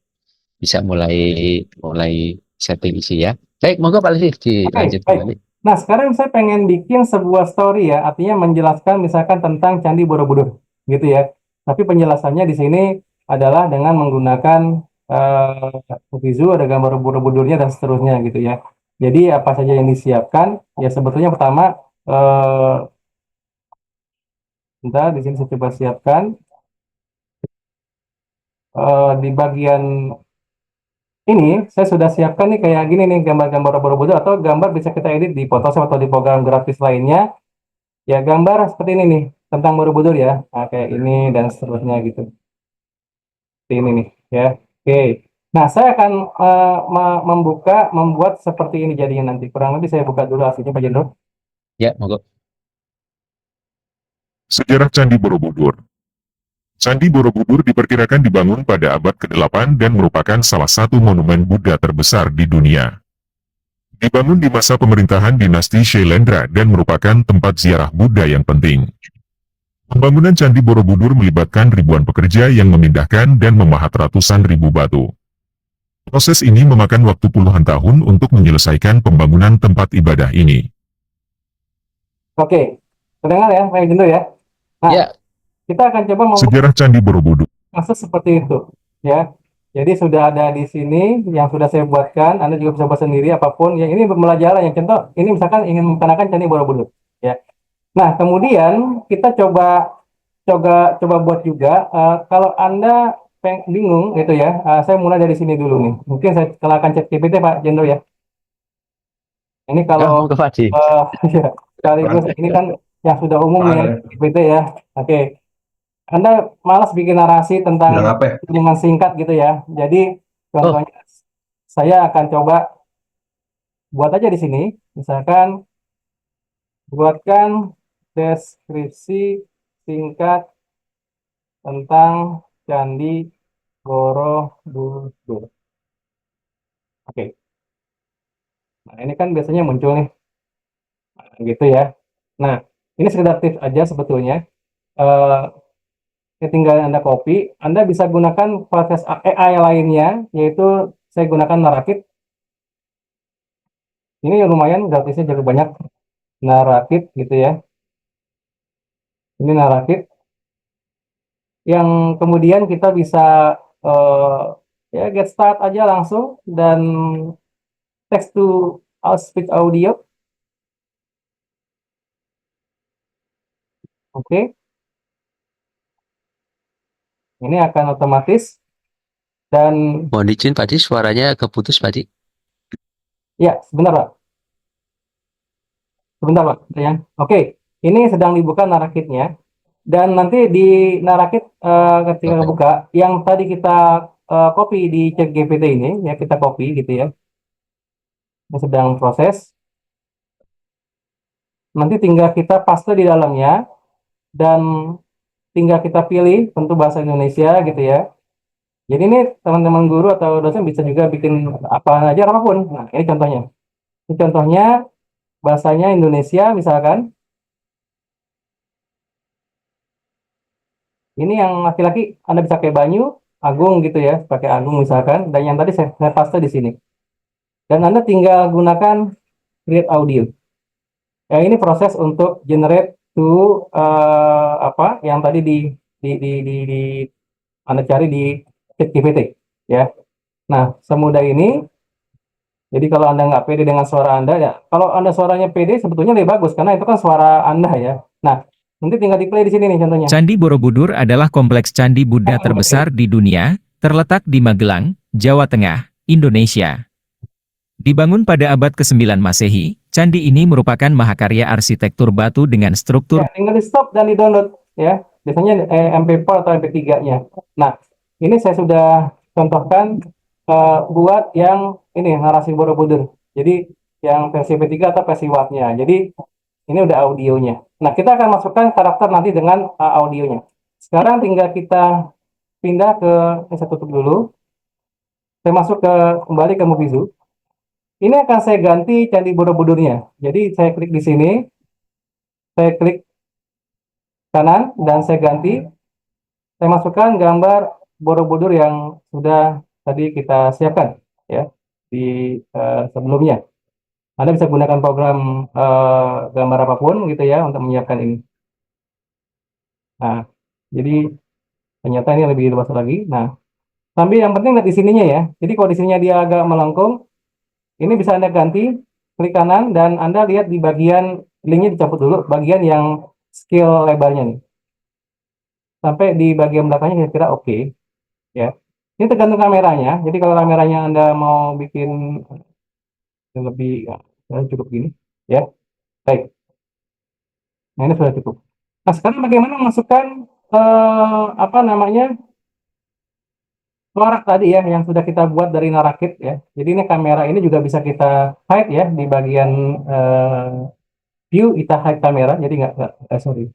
bisa mulai mulai setting isi ya. Baik, monggo Pak Lisi Oke, dilanjut baik. kembali. Nah, sekarang saya pengen bikin sebuah story ya, artinya menjelaskan misalkan tentang Candi Borobudur, gitu ya. Tapi penjelasannya di sini adalah dengan menggunakan visual, ada gambar Borobudurnya dan seterusnya gitu ya. Jadi apa saja yang disiapkan? Ya sebetulnya pertama, eh, bentar, di sini saya coba siapkan di bagian ini saya sudah siapkan nih kayak gini nih gambar-gambar Borobudur atau gambar bisa kita edit di Photoshop atau di program grafis lainnya. Ya, gambar seperti ini nih, tentang Borobudur ya. Nah, kayak ini dan seterusnya gitu. Seperti ini nih, ya. Oke. Nah, saya akan membuat seperti ini jadinya nanti. Kurang lebih saya buka dulu hasilnya, Pak Jendro. Ya, monggo. Sejarah Candi Borobudur. Candi Borobudur diperkirakan dibangun pada abad ke-8 dan merupakan salah satu monumen Buddha terbesar di dunia. Dibangun di masa pemerintahan dinasti Shailendra dan merupakan tempat ziarah Buddha yang penting. Pembangunan Candi Borobudur melibatkan ribuan pekerja yang memindahkan dan memahat ratusan ribu batu. Proses ini memakan waktu puluhan tahun untuk menyelesaikan pembangunan tempat ibadah ini. Oke. Terdengar ya, Pak Jendro ya. Nah, Ya, kita akan coba membuat Sejarah Candi Borobudur. kasus seperti itu, ya. Jadi sudah ada di sini yang sudah saya buatkan. Anda juga bisa buat sendiri apapun. Yang ini pembelajaran. Yang contoh, ini misalkan ingin memperkenalkan Candi Borobudur, ya. Nah, kemudian kita coba coba coba buat juga. Kalau Anda bingung gitu ya, saya mulai dari sini dulu nih. Mungkin saya kelahkan chat GPT Pak Jendro ya. Ini ya kalau monggo Pak Di. ya, sekaligus ini kan yang sudah umum nih ya, GPT ya. Oke, Anda malas bikin narasi tentang Bilang apa ya? dengan singkat gitu ya. Jadi Oh, contohnya saya akan coba buat aja di sini. Misalkan buatkan deskripsi singkat tentang Candi Borobudur. Oke, nah ini kan biasanya muncul nih, nah, gitu ya. Nah, ini sekedar tips aja sebetulnya. Eh, tinggal Anda copy, Anda bisa gunakan proses AI lainnya, yaitu saya gunakan Narakit. Ini lumayan gratisnya juga banyak, Narakit gitu ya. Ini Narakit yang kemudian kita bisa eh, ya get start aja langsung dan text to speech audio. Oke. Ini akan otomatis dan Mohon izin Pak Di, suaranya keputus Pak Di. ya, sebentar Pak, ya. Oke, ini sedang dibuka narakitnya dan nanti di narakit ketika Oke. buka yang tadi kita copy di ChatGPT ini ya kita copy gitu ya. Ini sedang proses. Nanti tinggal kita paste di dalamnya dan tinggal kita pilih tentu bahasa Indonesia gitu ya. Jadi ini teman-teman guru atau dosen bisa juga bikin apa aja apapun. Nah, ini contohnya. Ini contohnya bahasanya Indonesia misalkan. Ini yang laki-laki Anda bisa pakai Banyu, Agung gitu ya, pakai Agung misalkan. Dan yang tadi saya paste di sini. Dan Anda tinggal gunakan create audio. Ya, ini proses untuk generate to apa yang tadi di Anda cari di ChatGPT ya. Nah, semudah ini. Jadi kalau Anda nggak pede dengan suara Anda, ya kalau Anda suaranya pede sebetulnya lebih bagus karena itu kan suara Anda ya. Nah, nanti tinggal di play di sini nih contohnya. Candi Borobudur adalah kompleks candi Buddha terbesar di dunia, terletak di Magelang, Jawa Tengah, Indonesia. Dibangun pada abad ke-9 Masehi, candi ini merupakan mahakarya arsitektur batu dengan struktur Ya, tinggal di stop dan di download ya. Biasanya MP4 atau MP3-nya. Nah, ini saya sudah contohkan buat yang ini narasi Borobudur. Jadi yang versi P3 atau versi WAV-nya. Jadi ini udah audionya. Nah, kita akan masukkan karakter nanti dengan audionya. Sekarang tinggal kita pindah ke, ini saya tutup dulu. Saya masuk kembali ke Movizu. Ini akan saya ganti Candi Borobudurnya. Jadi saya klik di sini, saya klik kanan dan saya ganti. Saya masukkan gambar Borobudur yang sudah tadi kita siapkan ya di sebelumnya. Anda bisa gunakan program gambar apapun gitu ya untuk menyiapkan ini. Nah, jadi ternyata ini lebih luas lagi. Nah, sambil yang penting lihat di sininya ya. Jadi kalau di sininya dia agak melengkung, ini bisa Anda ganti, klik kanan dan Anda lihat di bagian linknya dicopot dulu, bagian yang scale lebarnya nih. Sampai di bagian belakangnya kira-kira oke ya. Ini tergantung kameranya. Jadi kalau kameranya Anda mau bikin lebih cukup gini ya. Baik. Nah, ini sudah cukup. Nah, sekarang bagaimana masukkan apa namanya? Suara tadi ya yang sudah kita buat dari narakit ya. Jadi ini kamera ini juga bisa kita hide ya di bagian view kita hide kamera. Jadi nggak sorry.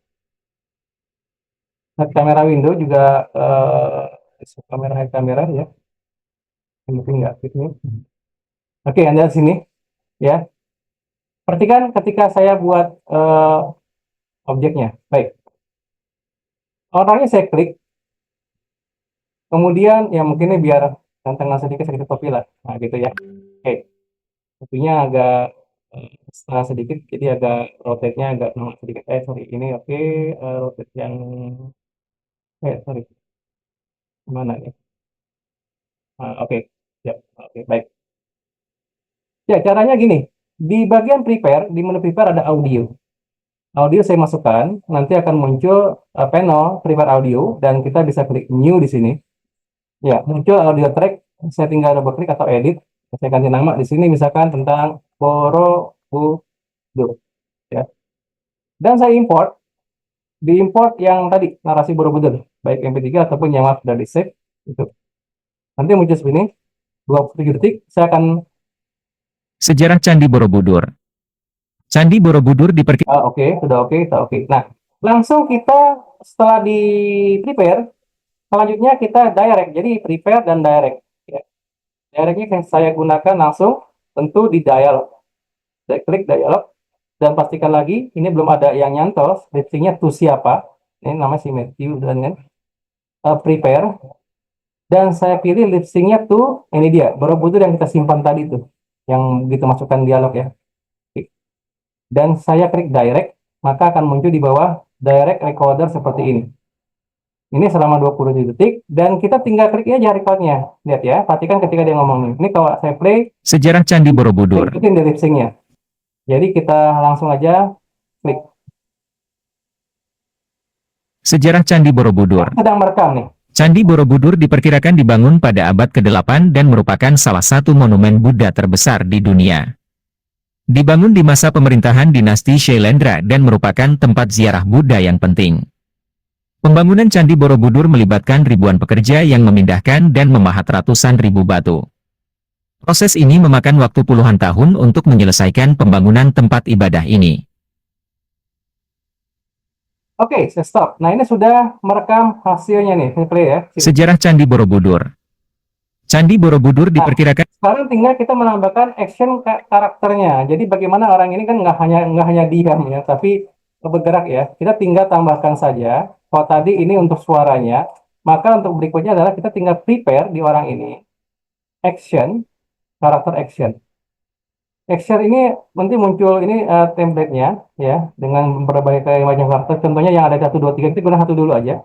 Hide kamera window juga kamera hide kamera ya. Mungkin nggak gitu. Oke, Anda di sini ya. Perhatikan ketika saya buat objeknya. Baik. Orangnya saya klik. Kemudian ya mungkin ini biar tantangan sedikit sedikit copy lah. Nah, gitu ya. Oke. Kopinya agak setengah sedikit, jadi agak rotate-nya agak nongol sedikit. Sorry, ini oke. Rotate yang sorry, mana ya? Oke, ya, oke, baik. Ya, caranya gini. Di bagian prepare, di menu prepare ada audio. Audio saya masukkan, nanti akan muncul panel prepare audio dan kita bisa klik new di sini. Ya, muncul audio track. Saya tinggal double klik atau edit. Saya ganti nama di sini misalkan tentang Borobudur. Ya. Dan saya import. Diimport yang tadi narasi Borobudur, baik MP3 ataupun yang sudah di save itu. Nanti muncul seperti ini 27 detik. Saya akan sejarah Candi Borobudur. Candi Borobudur diperkirakan oke, sudah oke. Nah, langsung kita setelah di prepare, selanjutnya kita direct. Jadi prepare dan direct. Ya. Directnya saya gunakan langsung tentu di dialog. Saya klik dialog dan pastikan lagi ini belum ada yang nyantol. Lip-syncnya to siapa? Ini namanya si Matthew dan prepare. Dan saya pilih lip syncnya tuh ini dia Borobudur yang kita simpan tadi tuh yang begitu masukkan dialog ya. Dan saya klik direct, maka akan muncul di bawah direct recorder seperti ini. Ini selama 20 detik dan kita tinggal klik aja recordnya. Lihat ya, perhatikan ketika dia ngomong nih. Ini kalau saya play sejarah Candi Borobudur. ikutin di lip syncnya. Jadi kita langsung aja klik. Sejarah Candi Borobudur. Sedang merekam nih. Candi Borobudur diperkirakan dibangun pada abad ke-8 dan merupakan salah satu monumen Buddha terbesar di dunia. Dibangun di masa pemerintahan dinasti Shailendra dan merupakan tempat ziarah Buddha yang penting. Pembangunan Candi Borobudur melibatkan ribuan pekerja yang memindahkan dan memahat ratusan ribu batu. Proses ini memakan waktu puluhan tahun untuk menyelesaikan pembangunan tempat ibadah ini. Oke, saya stop. Nah, ini sudah merekam hasilnya nih. Saya play ya. Sini. Sejarah Candi Borobudur. Candi Borobudur diperkirakan Sekarang tinggal kita menambahkan action karakternya. Jadi bagaimana orang ini kan nggak hanya diam ya, tapi bergerak ya. Kita tinggal tambahkan saja. Kalau tadi ini untuk suaranya, maka untuk berikutnya adalah kita tinggal prepare di orang ini action, karakter action. Action ini nanti muncul ini template-nya ya dengan berbagai macam karakter. Contohnya yang ada 1, 2, 3 kita guna 1 dulu aja.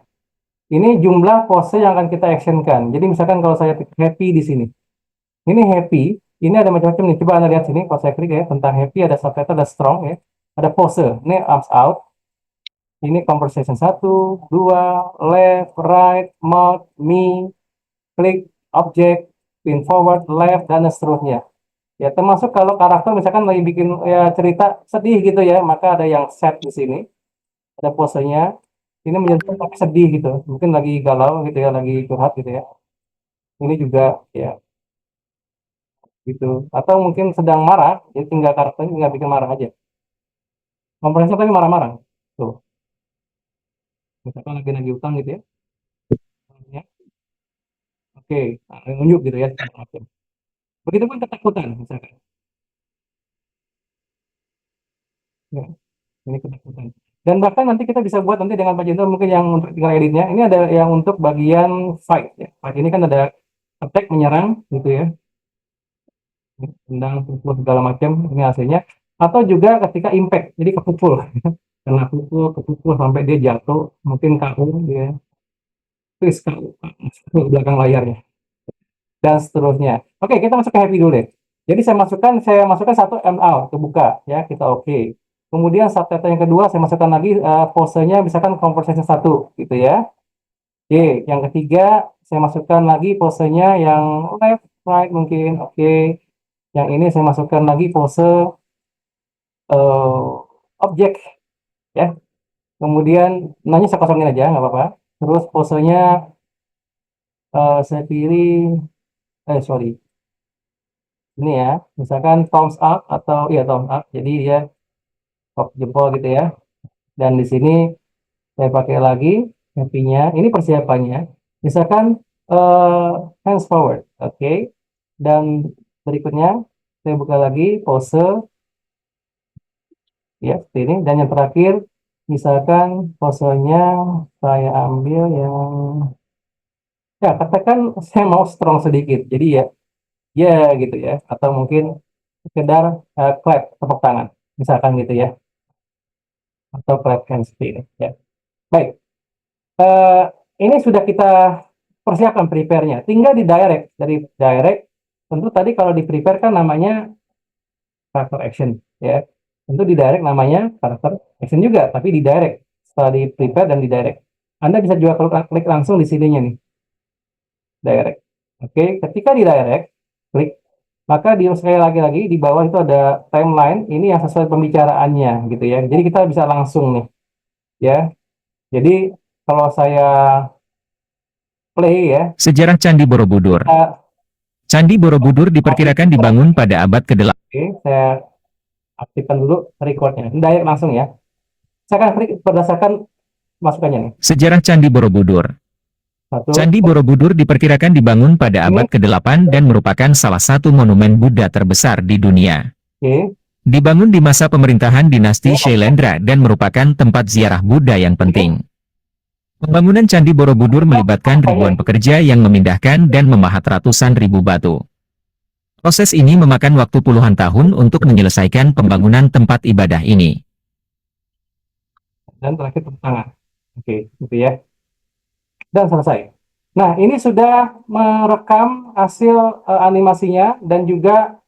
Ini jumlah pose yang akan kita actionkan. Jadi misalkan kalau saya happy di sini. Ini happy, ini ada macam-macam nih. Coba Anda lihat sini, kalau saya klik ya, tentang happy ada subtitle, ada strong ya. Ada pose, ini arms out. Ini conversation 1, 2, left, right, mouth, me, klik, object, pin forward, left, dan seterusnya. Ya, termasuk kalau karakter misalkan lagi bikin ya, cerita sedih gitu ya, maka ada yang sad di sini. Ada posenya. Ini menjadi tapi sedih gitu. Mungkin lagi galau gitu ya, lagi curhat gitu ya. Ini juga ya gitu. Atau mungkin sedang marah, jadi tinggal karakternya tinggal bikin marah aja. Kompresor tapi marah-marah. Tuh. Misalkan lagi nagih utang gitu ya. Ya. Oke, nah, nunjuk gitu ya. Begitupun ketakutan misalkan. Ya. Ini ketakutan. Dan bahkan nanti kita bisa buat nanti dengan Pak Jenderal mungkin yang untuk tinggal editnya. Ini ada yang untuk bagian fight ya. Fight ini kan ada attack menyerang gitu ya. Tendang pukul segala macam ini hasilnya. Atau juga ketika impact, jadi kepukul. Karena kepukul sampai dia jatuh, mungkin KO dia. Terus KO ke belakang layarnya. Dan seterusnya. Oke, kita masuk ke happy dulu deh. Jadi saya masukkan 1 ML kebuka ya, kita oke. Kemudian subtitle yang kedua saya masukkan lagi posenya misalkan conversation 1 gitu ya. Oke, yang ketiga saya masukkan lagi posenya yang left, right mungkin. Oke. Yang ini saya masukkan lagi pose objek ya. Kemudian nanya saya kosongin aja nggak apa-apa. Terus posenya saya pilih sorry. Ini ya, misalkan thumbs up atau ya thumbs up. Jadi dia jempol gitu ya. Dan di sini saya pakai lagi happy-nya. Ini persiapannya. Misalkan hands forward, oke. Dan berikutnya saya buka lagi pose ya seperti ini. Dan yang terakhir misalkan posenya saya ambil yang ya katakan saya mau strong sedikit. Jadi ya gitu ya. Atau mungkin sekedar clap tepuk tangan misalkan gitu ya. Atau clap hands seperti ini ya. Baik. Ini sudah kita persiapkan prepare-nya. Tinggal di direct. Dari direct, tentu tadi kalau di prepare kan namanya karakter action. Ya. Tentu di direct namanya karakter action juga. Tapi di direct. Setelah di prepare dan di direct. Anda bisa juga klik langsung di sininya nih. Direct. Oke. Ketika di direct, klik. Maka sekali lagi di bawah itu ada timeline. Ini yang sesuai pembicaraannya. Gitu ya. Jadi kita bisa langsung nih. Ya. Jadi kalau saya play ya. sejarah Candi Borobudur. Candi Borobudur diperkirakan dibangun pada abad ke-8. Oke, saya aktifkan dulu recordnya. Direct langsung ya. Saya akan klik berdasarkan masukannya nih. Sejarah Candi Borobudur. Candi Borobudur diperkirakan dibangun pada abad ke-8 dan merupakan salah satu monumen Buddha terbesar di dunia. Oke. Dibangun di masa pemerintahan dinasti Shailendra dan merupakan tempat ziarah Buddha yang penting. Pembangunan Candi Borobudur melibatkan ribuan pekerja yang memindahkan dan memahat ratusan ribu batu. Proses ini memakan waktu puluhan tahun untuk menyelesaikan pembangunan tempat ibadah ini. Dan terakhir tepuk tangan. Oke, gitu ya. Dan selesai. Nah, ini sudah merekam hasil animasinya dan juga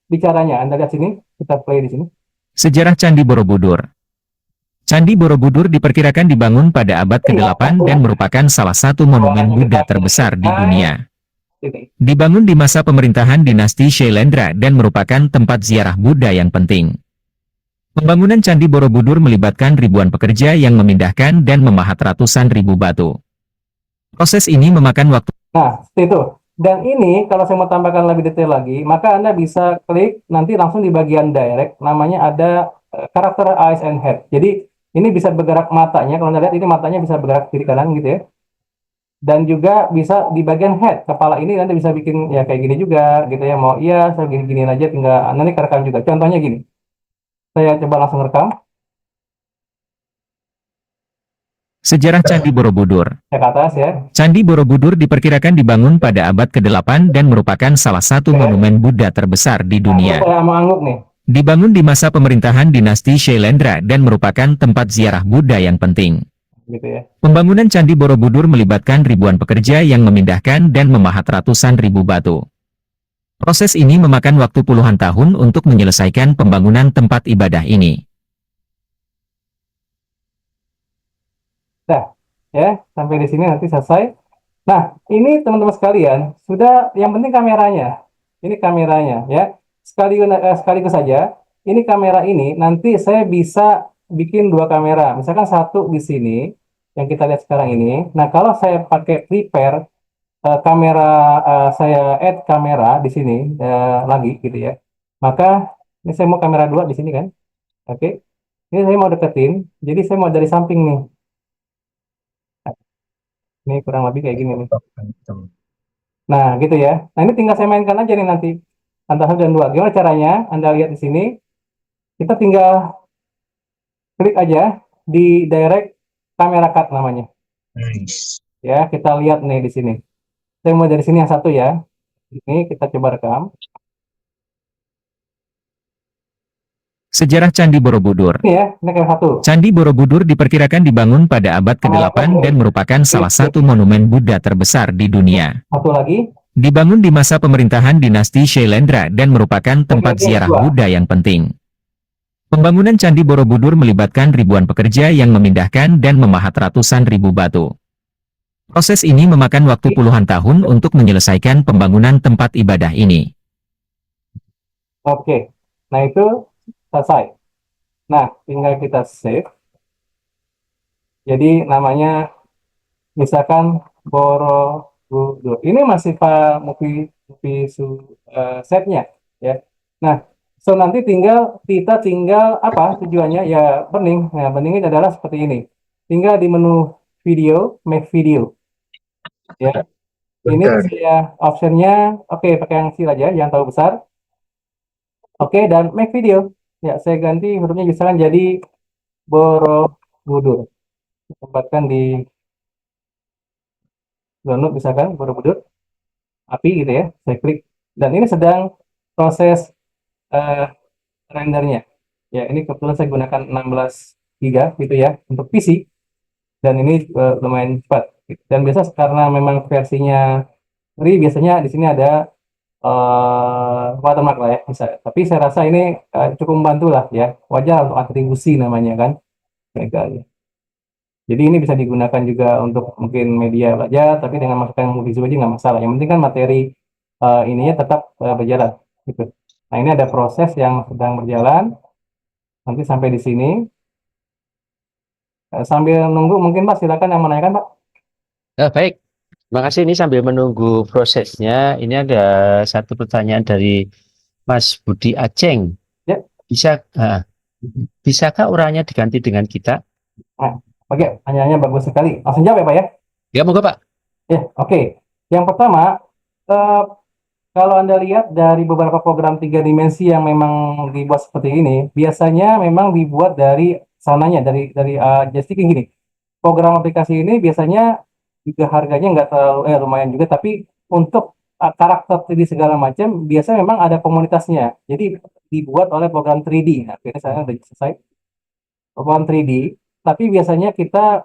bicaranya. Anda lihat sini, kita play di sini. Sejarah Candi Borobudur. Candi Borobudur diperkirakan dibangun pada abad ke-8 dan merupakan salah satu monumen Buddha terbesar di dunia. Ini. Dibangun di masa pemerintahan dinasti Shailendra dan merupakan tempat ziarah Buddha yang penting. Pembangunan Candi Borobudur melibatkan ribuan pekerja yang memindahkan dan memahat ratusan ribu batu. Proses ini memakan waktu. Nah, seperti itu. Dan ini, kalau saya mau tambahkan lebih detail lagi, maka Anda bisa klik nanti langsung di bagian direct, namanya ada karakter eyes and head. Jadi, ini bisa bergerak matanya, kalau Anda lihat ini matanya bisa bergerak kiri kanan gitu ya. Dan juga bisa di bagian head, kepala ini Anda bisa bikin ya kayak gini juga gitu ya. Mau iya, saya gini-gini aja, tinggal nanti kerekam juga. Contohnya gini. Saya coba langsung rekam, Sejarah Candi Borobudur. saya ke atas ya. Candi Borobudur diperkirakan dibangun pada abad ke-8 dan merupakan salah satu monumen Buddha terbesar di Nah, dunia. saya mau angguk nih. Dibangun di masa pemerintahan dinasti Shailendra dan merupakan tempat ziarah Buddha yang penting. Gitu ya. Pembangunan Candi Borobudur melibatkan ribuan pekerja yang memindahkan dan memahat ratusan ribu batu. Proses ini memakan waktu puluhan tahun untuk menyelesaikan pembangunan tempat ibadah ini. Nah, ya, sampai di sini nanti selesai. Nah, ini teman-teman sekalian, sudah yang penting kameranya. Ini kameranya ya. Sekaligus saja, ini kamera ini nanti saya bisa bikin dua kamera. Misalkan satu di sini yang kita lihat sekarang ini. Nah, kalau saya pakai prepare kamera saya add kamera di sini lagi gitu ya. Maka ini saya mau kamera dua di sini kan. Oke. Ini saya mau deketin. Jadi saya mau dari samping nih. Ini kurang lebih kayak gini nih. Nah, gitu ya. Nah, ini tinggal saya mainkan aja nih nanti. Antara 1 dan 2. Gimana caranya? Anda lihat di sini. Kita tinggal klik aja di direct camera cut namanya. Ya, kita lihat nih di sini. Saya mau dari sini yang satu ya. Ini kita coba rekam. Sejarah Candi Borobudur. Ini ya, ini yang satu. Candi Borobudur diperkirakan dibangun pada abad ke-8 dan merupakan salah satu monumen Buddha terbesar di dunia. Satu lagi. Dibangun di masa pemerintahan dinasti Shailendra dan merupakan tempat ziarah Buddha yang penting. Pembangunan Candi Borobudur melibatkan ribuan pekerja yang memindahkan dan memahat ratusan ribu batu. Proses ini memakan waktu puluhan tahun untuk menyelesaikan pembangunan tempat ibadah ini. Oke. Nah, itu selesai. Nah, tinggal kita save. Jadi namanya misalkan Borobudur. Ini masih Pak movie setnya ya. Nah, so nanti kita tinggal apa tujuannya ya burning. Nah, burning ini adalah seperti ini. Tinggal di menu video, make video. Ya. Ini saya optionnya oke pakai yang kecil aja, jangan terlalu besar. Oke, dan make video. Ya, saya ganti hurufnya misalkan jadi Borobudur. Tempatkan di download misalkan Borobudur api gitu ya. Saya klik dan ini sedang proses rendernya. Ya, ini kebetulan saya gunakan 16 GB gitu ya untuk PC dan ini lumayan cepat. Dan biasa karena memang versinya free biasanya di sini ada watermark lah ya bisa. Tapi saya rasa ini cukup membantu lah ya. Wajar untuk atribusi namanya kan. Legal. Jadi ini bisa digunakan juga untuk mungkin media belajar, tapi dengan masukkan movie aja nggak masalah. Yang penting kan materi ininya tetap berjalan. Gitu. Nah ini ada proses yang sedang berjalan. Nanti sampai di sini. Sambil nunggu mungkin Pak silakan yang menanyakan Pak. Baik, terima kasih. Ini sambil menunggu prosesnya, ini ada satu pertanyaan dari Mas Budi Aceng. Ya. Bisakah orangnya diganti dengan kita? Nah, oke, pertanyaannya bagus sekali. Langsung jawab ya Pak ya. Ya, moga Pak. Ya, oke. Yang pertama, kalau Anda lihat dari beberapa program 3 dimensi yang memang dibuat seperti ini, biasanya memang dibuat dari sananya, dari jadi gini. Program aplikasi ini biasanya juga harganya nggak terlalu lumayan juga, tapi untuk karakter 3D segala macam, biasanya memang ada komunitasnya. Jadi dibuat oleh program 3D. Nah, ini saya udah selesai. Program 3D, tapi biasanya kita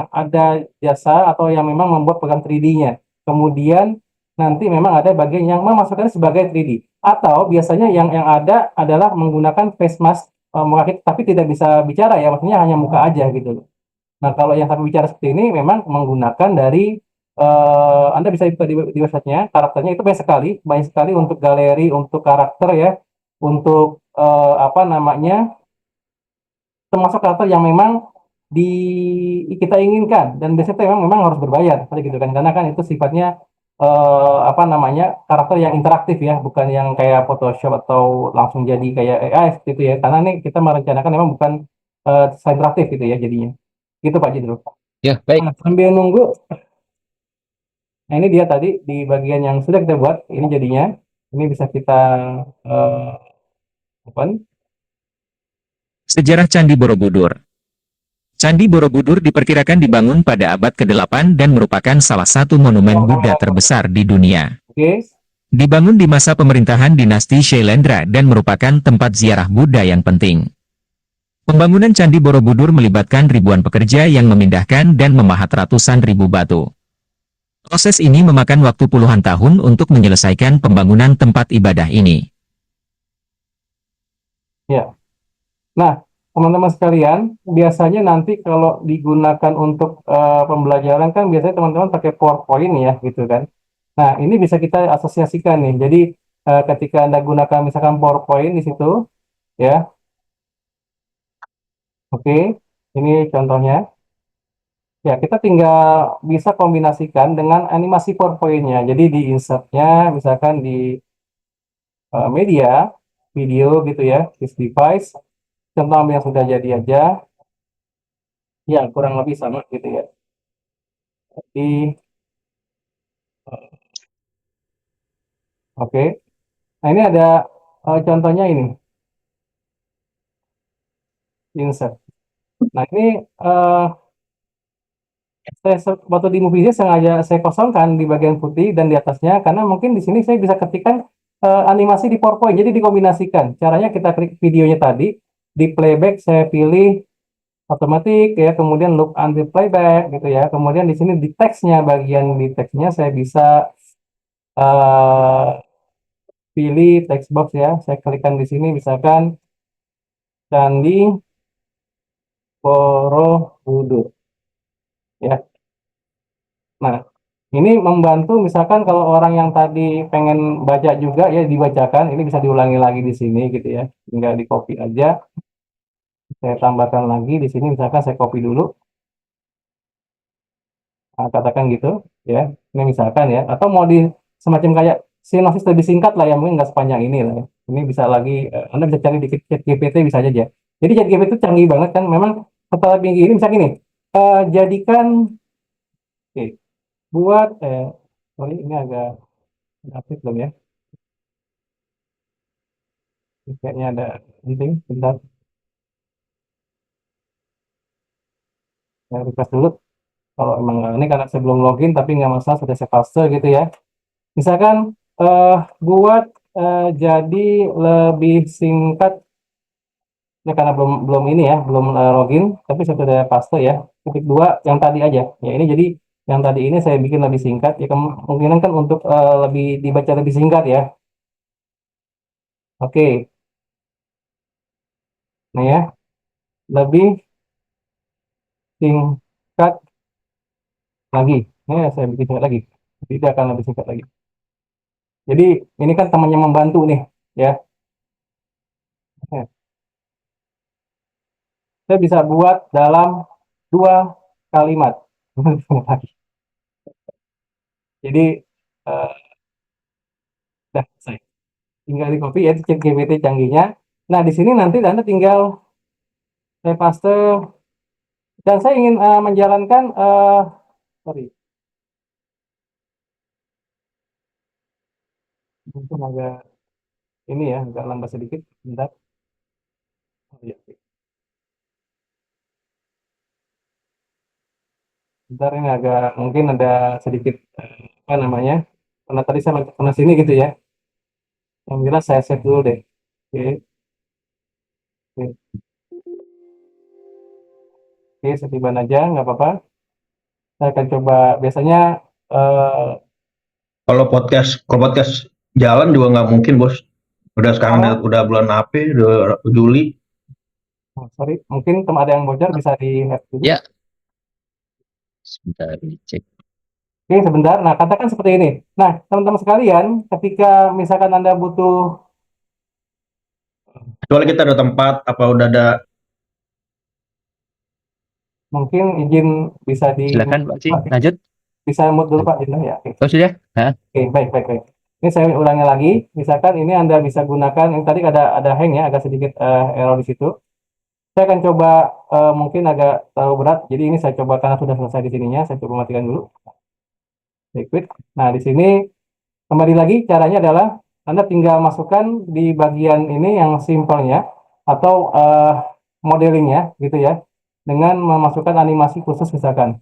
ada jasa atau yang memang membuat program 3D-nya. Kemudian nanti memang ada bagian yang memasukkan sebagai 3D. Atau biasanya yang ada adalah menggunakan face mask tapi tidak bisa bicara ya, maksudnya hanya muka aja gitu loh. Nah, kalau yang sampai bicara seperti ini memang menggunakan dari Anda bisa buka di websitenya, karakternya itu banyak sekali untuk galeri, untuk karakter ya, untuk apa namanya, termasuk karakter yang memang di kita inginkan dan biasanya itu memang harus berbayar, seperti gitu kan, karena kan itu sifatnya apa namanya, karakter yang interaktif ya, bukan yang kayak Photoshop atau langsung jadi kayak AI gitu ya, karena nih kita merencanakan memang bukan interaktif gitu ya jadinya. Gitu Pak Jidro. Ya, baik. Nah, sambil nunggu, nah ini dia tadi di bagian yang sudah kita buat, ini jadinya, ini bisa kita eh, open. Sejarah Candi Borobudur. Candi Borobudur diperkirakan dibangun pada abad ke-8 dan merupakan salah satu monumen Buddha terbesar di dunia. Oke, Dibangun di masa pemerintahan dinasti Shailendra dan merupakan tempat ziarah Buddha yang penting. Pembangunan Candi Borobudur melibatkan ribuan pekerja yang memindahkan dan memahat ratusan ribu batu. Proses ini memakan waktu puluhan tahun untuk menyelesaikan pembangunan tempat ibadah ini. ya. Nah, teman-teman sekalian, biasanya nanti kalau digunakan untuk pembelajaran kan biasanya teman-teman pakai PowerPoint ya, gitu kan. Nah, ini bisa kita asosiasikan nih. Jadi, ketika Anda gunakan misalkan PowerPoint di situ, ya, oke, ini contohnya. Ya, kita tinggal bisa kombinasikan dengan animasi PowerPoint-nya. Jadi, di insert-nya, misalkan di media, video gitu ya, this device, contoh yang sudah jadi aja, ya kurang lebih sama gitu ya. Di Oke. Nah, ini ada contohnya ini, insert. Nah, ini eh, waktu di movie sengaja saya kosongkan di bagian putih dan di atasnya karena mungkin di sini saya bisa ketikkan animasi di PowerPoint. Jadi dikombinasikan. Caranya kita klik videonya tadi, di playback saya pilih otomatis ya, kemudian loop until playback gitu ya. Kemudian di sini di teksnya, bagian di teksnya saya bisa eh, pilih text box ya. Saya klikkan di sini misalkan Candi Borobudur ya. Nah, ini membantu misalkan kalau orang yang tadi pengen baca juga ya dibacakan, ini bisa diulangi lagi di sini gitu ya. Tinggal di copy aja, saya tambahkan lagi di sini misalkan saya copy dulu, nah, katakan gitu ya. Ini misalkan ya, atau mau di semacam kayak sinopsis lebih singkat lah ya, mungkin nggak sepanjang ini lah ya. Ini bisa lagi Anda bisa cari di ChatGPT bisa aja. Jadi ChatGPT itu canggih banget kan, memang kepala tinggi ini misalnya gini, jadikan oke, buat sorry ini agak aktif belum ya? Kayaknya ada penting, bentar. Saya request dulu. Kalau emang nggak ini karena sebelum login, tapi nggak masalah, sudah saya paste gitu ya. Misalkan eh buat jadi lebih singkat, ya karena belum belum ini ya, belum login, tapi saya sudah paste ya. Ketik dua yang tadi aja. Ya ini jadi yang tadi ini saya bikin lebih singkat. Ya kemungkinan kan untuk lebih dibaca lebih singkat ya. Oke, nah ya lebih singkat lagi. Nah, saya bikin singkat lagi. Tidak akan lebih singkat lagi. Jadi ini kan temannya membantu nih, ya. Saya bisa buat dalam 2 kalimat. Jadi eh dah saya tinggal di copy ya chat GPT canggihnya. Nah di sini nanti Anda tinggal saya paste dan saya ingin menjalankan sorry mungkin agak ini ya agak lambat sedikit. Bentar. Oh, iya. Bentar ini agak mungkin ada sedikit apa namanya karena tadi saya lagi ke sini gitu ya. Yang jelas saya save dulu deh. Oke, oke, oke, setiban aja nggak apa-apa. Saya akan coba biasanya eh, Kalau podcast jalan juga nggak mungkin bos. Udah sekarang oh, udah bulan April, udah Juli. Oh, sorry, mungkin ada yang bocor bisa di-lihat dulu. Ya, sebentar dicek. Oke, sebentar. Nah, katakan seperti ini. Nah, teman-teman sekalian, ketika misalkan Anda butuh, Kecuali kita ada tempat, apa udah ada mungkin izin bisa di, Silakan Pak Ci, lanjut. bisa mute dulu Pak, izin ya. Oke. Oh sudah? Hah? Oke, baik, baik, baik. Ini saya ulangi lagi. Misalkan ini Anda bisa gunakan, ini tadi ada hang ya, agak sedikit error di situ. Saya akan coba, mungkin agak terlalu berat. Jadi ini saya coba karena sudah selesai di sininya, saya coba matikan dulu. Quit. Nah, di sini kembali lagi caranya adalah Anda tinggal masukkan di bagian ini yang simpelnya atau modelingnya gitu ya, dengan memasukkan animasi khusus misalkan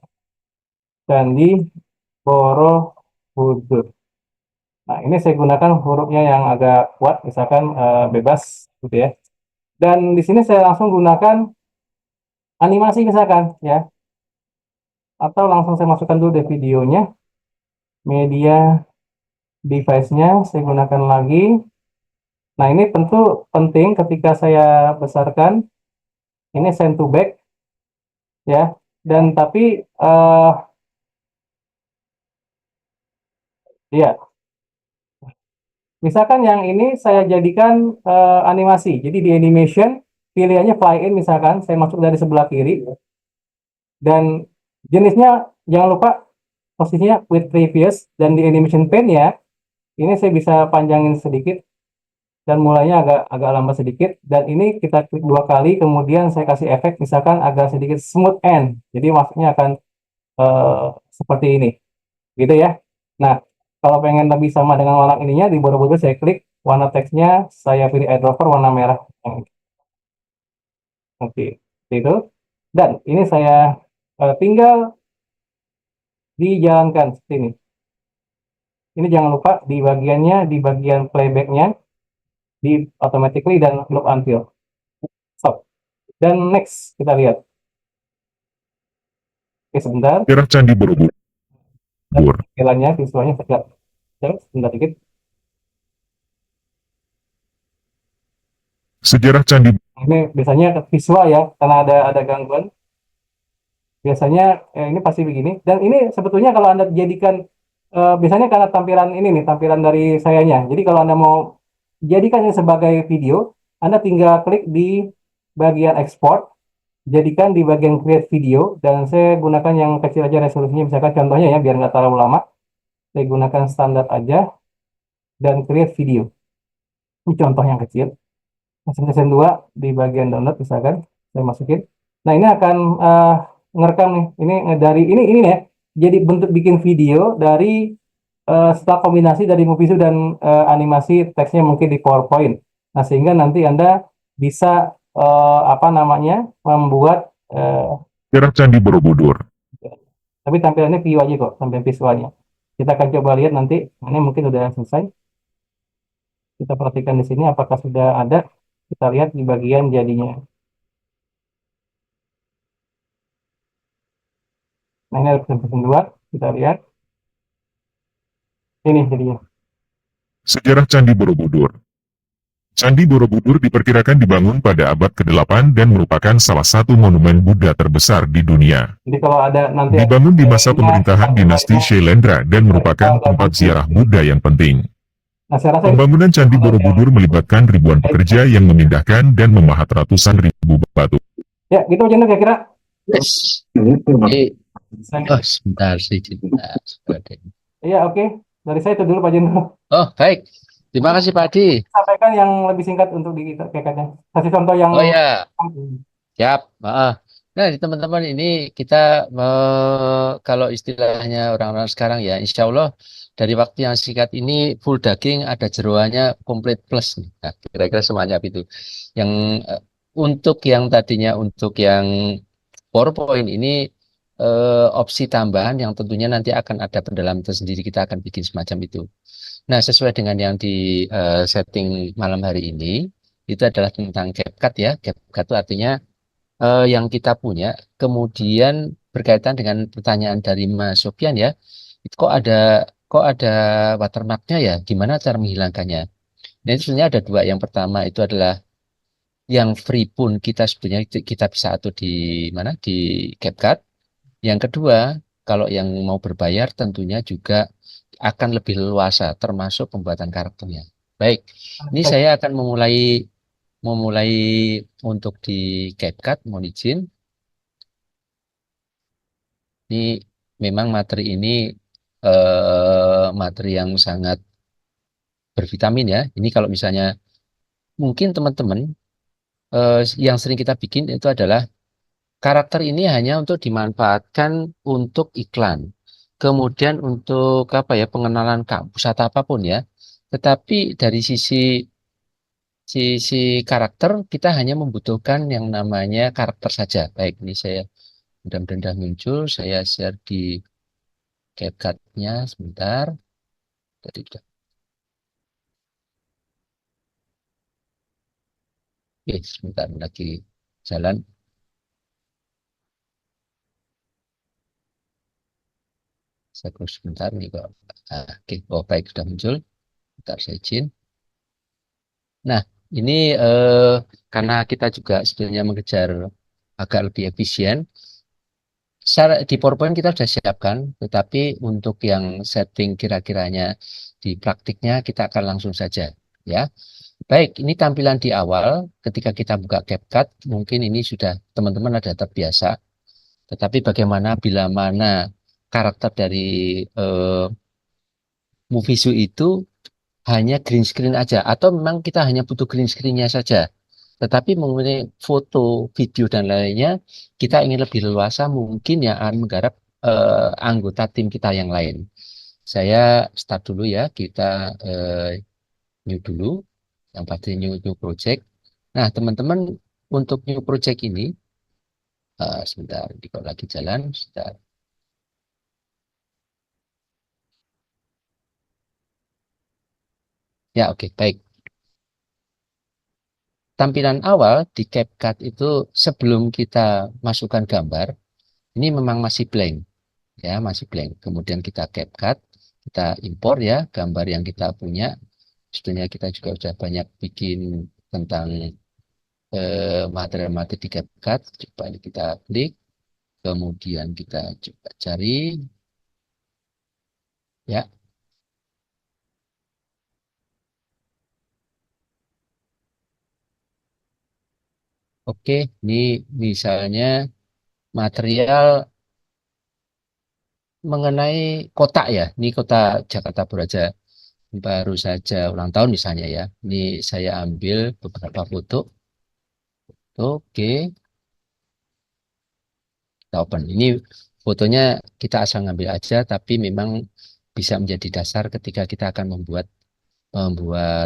Candi Borobudur. Nah, ini saya gunakan hurufnya yang agak kuat, misalkan bebas gitu ya. Dan di sini saya langsung gunakan animasi misalkan ya, atau langsung saya masukkan dulu di videonya, media device-nya saya gunakan lagi. Nah, ini tentu penting ketika saya besarkan, ini send to back ya. Dan tapi ya, misalkan yang ini saya jadikan animasi. Jadi di animation pilihannya fly in misalkan, saya masuk dari sebelah kiri dan jenisnya jangan lupa posisinya with previous, dan di animation pane ya, ini saya bisa panjangin sedikit dan mulainya agak agak lambat sedikit, dan ini kita klik 2 kali kemudian saya kasih efek misalkan agak sedikit smooth end, jadi maksudnya akan seperti ini gitu ya. Nah, kalau pengen lebih sama dengan warna ininya, di Borobudur saya klik warna teksnya, saya pilih air dropper warna merah. Oke, seperti itu. Dan ini saya tinggal dijalankan seperti ini. Ini jangan lupa di bagiannya, di bagian playbacknya, di automatically dan loop until. Stop. Dan next kita lihat. Oke, sebentar. Sejarah Candi Borobudur. Tampilannya, visualnya sebentar. Sebentar dikit. Sejarah Candi Ini biasanya visual ya, karena ada gangguan. Biasanya ini pasti begini. Dan ini sebetulnya kalau Anda jadikan, biasanya karena tampilan ini nih, tampilan dari sayanya. Jadi kalau Anda mau jadikan ini sebagai video, Anda tinggal klik di bagian export, jadikan di bagian create video, dan saya gunakan yang kecil aja resolusinya, misalkan contohnya ya, biar nggak terlalu lama. Saya gunakan standar aja, dan create video. Ini contoh yang kecil. Mesin 2 di bagian download misalkan, saya masukin. Nah, ini akan ngerekam nih. Ini dari ini ya. Jadi bentuk bikin video dari setelah kombinasi dari Movizu dan animasi teksnya mungkin di PowerPoint. Nah, sehingga nanti Anda bisa apa namanya, membuat Sejarah Candi Borobudur. tapi tampilannya view aja kok, tampilan visualnya. Kita akan coba lihat nanti. Ini mungkin udah selesai. Kita perhatikan di sini apakah sudah ada. Kita lihat di bagian jadinya. Nah, ini ada presentasi 2. Kita lihat. Ini jadinya. Sejarah Candi Borobudur. Candi Borobudur diperkirakan dibangun pada abad ke-8 dan merupakan salah satu monumen Buddha terbesar di dunia. Jadi kalau ada nanti Dibangun di masa pemerintahan dinasti Shailendra dan merupakan tempat ziarah Buddha yang penting. Nah, saya rasa Pembangunan Candi Borobudur melibatkan ribuan pekerja yang memindahkan dan memahat ratusan ribu batu. ya gitu aja kira-kira. Yes. Sebentar sih. Iya, oke. Dari saya itu dulu Pak Jendro. Oh, baik. Terima kasih Pak Adi. Sampaikan yang lebih singkat untuk dikatakan. Kasih contoh yang Oh ya, siap. Nah, teman-teman ini kita kalau istilahnya orang-orang sekarang ya, insya Allah dari waktu yang singkat ini full daging, ada jeroannya komplit plus. Nah, kira-kira semuanya itu. Yang untuk yang tadinya untuk yang PowerPoint ini opsi tambahan yang tentunya nanti akan ada pendalam tersendiri, kita akan bikin semacam itu. Nah, sesuai dengan yang di setting malam hari ini, itu adalah tentang CapCut ya. CapCut itu artinya yang kita punya, kemudian berkaitan dengan pertanyaan dari Mas Sofyan ya, itu kok ada watermarknya ya, gimana cara menghilangkannya? Nah, itu sebenarnya ada dua. Yang pertama itu adalah yang free pun kita sebenarnya kita bisa atur di mana di CapCut. Yang kedua, kalau yang mau berbayar tentunya juga akan lebih leluasa termasuk pembuatan karakternya. Baik, ini Baik. saya akan memulai untuk di CapCut, mohon izin. Ini memang materi ini materi yang sangat bervitamin ya. Ini kalau misalnya mungkin teman-teman yang sering kita bikin itu adalah karakter ini hanya untuk dimanfaatkan untuk iklan. Kemudian untuk apa ya pengenalan kampus atau apapun ya. Tetapi dari sisi karakter kita hanya membutuhkan yang namanya karakter saja. Baik, ini saya mudah-mudahan sudah muncul. Saya share di CapCut-nya sebentar. Tadi sudah. Oke, sebentar lagi jalan. Saya close sebentar nih kok. Oke, oh baik sudah muncul. Bentar saya izin. Nah, ini karena kita juga sebenarnya mengejar agak lebih efisien. Di PowerPoint kita sudah siapkan, tetapi untuk yang setting kira-kiranya di praktiknya kita akan langsung saja, ya. Baik, ini tampilan di awal ketika kita buka CapCut, mungkin ini sudah teman-teman ada terbiasa. Tetapi bagaimana bila mana karakter dari eh, Movizu itu hanya green screen aja atau memang kita hanya butuh green screen-nya saja. Tetapi mengenai foto, video dan lainnya kita ingin lebih leluasa mungkin yang akan menggarap anggota tim kita yang lain. Saya start dulu ya, kita new dulu, yang pasti new project. Nah teman-teman untuk new project ini sebentar, di kalau lagi jalan, sebentar. Ya oke, baik. Tampilan awal di CapCut itu sebelum kita masukkan gambar, ini memang masih blank, ya masih blank. Kemudian kita CapCut, kita impor ya gambar yang kita punya. Sebetulnya kita juga sudah banyak bikin tentang materi-materi di CapCut. Coba ini kita klik, kemudian kita coba cari, ya. Oke, ini misalnya material mengenai kota ya. Ini kota Jakarta Puraja. Baru saja ulang tahun misalnya ya. Ini saya ambil beberapa foto. Oke, kita open. Ini fotonya kita asal ngambil aja, tapi memang bisa menjadi dasar ketika kita akan membuat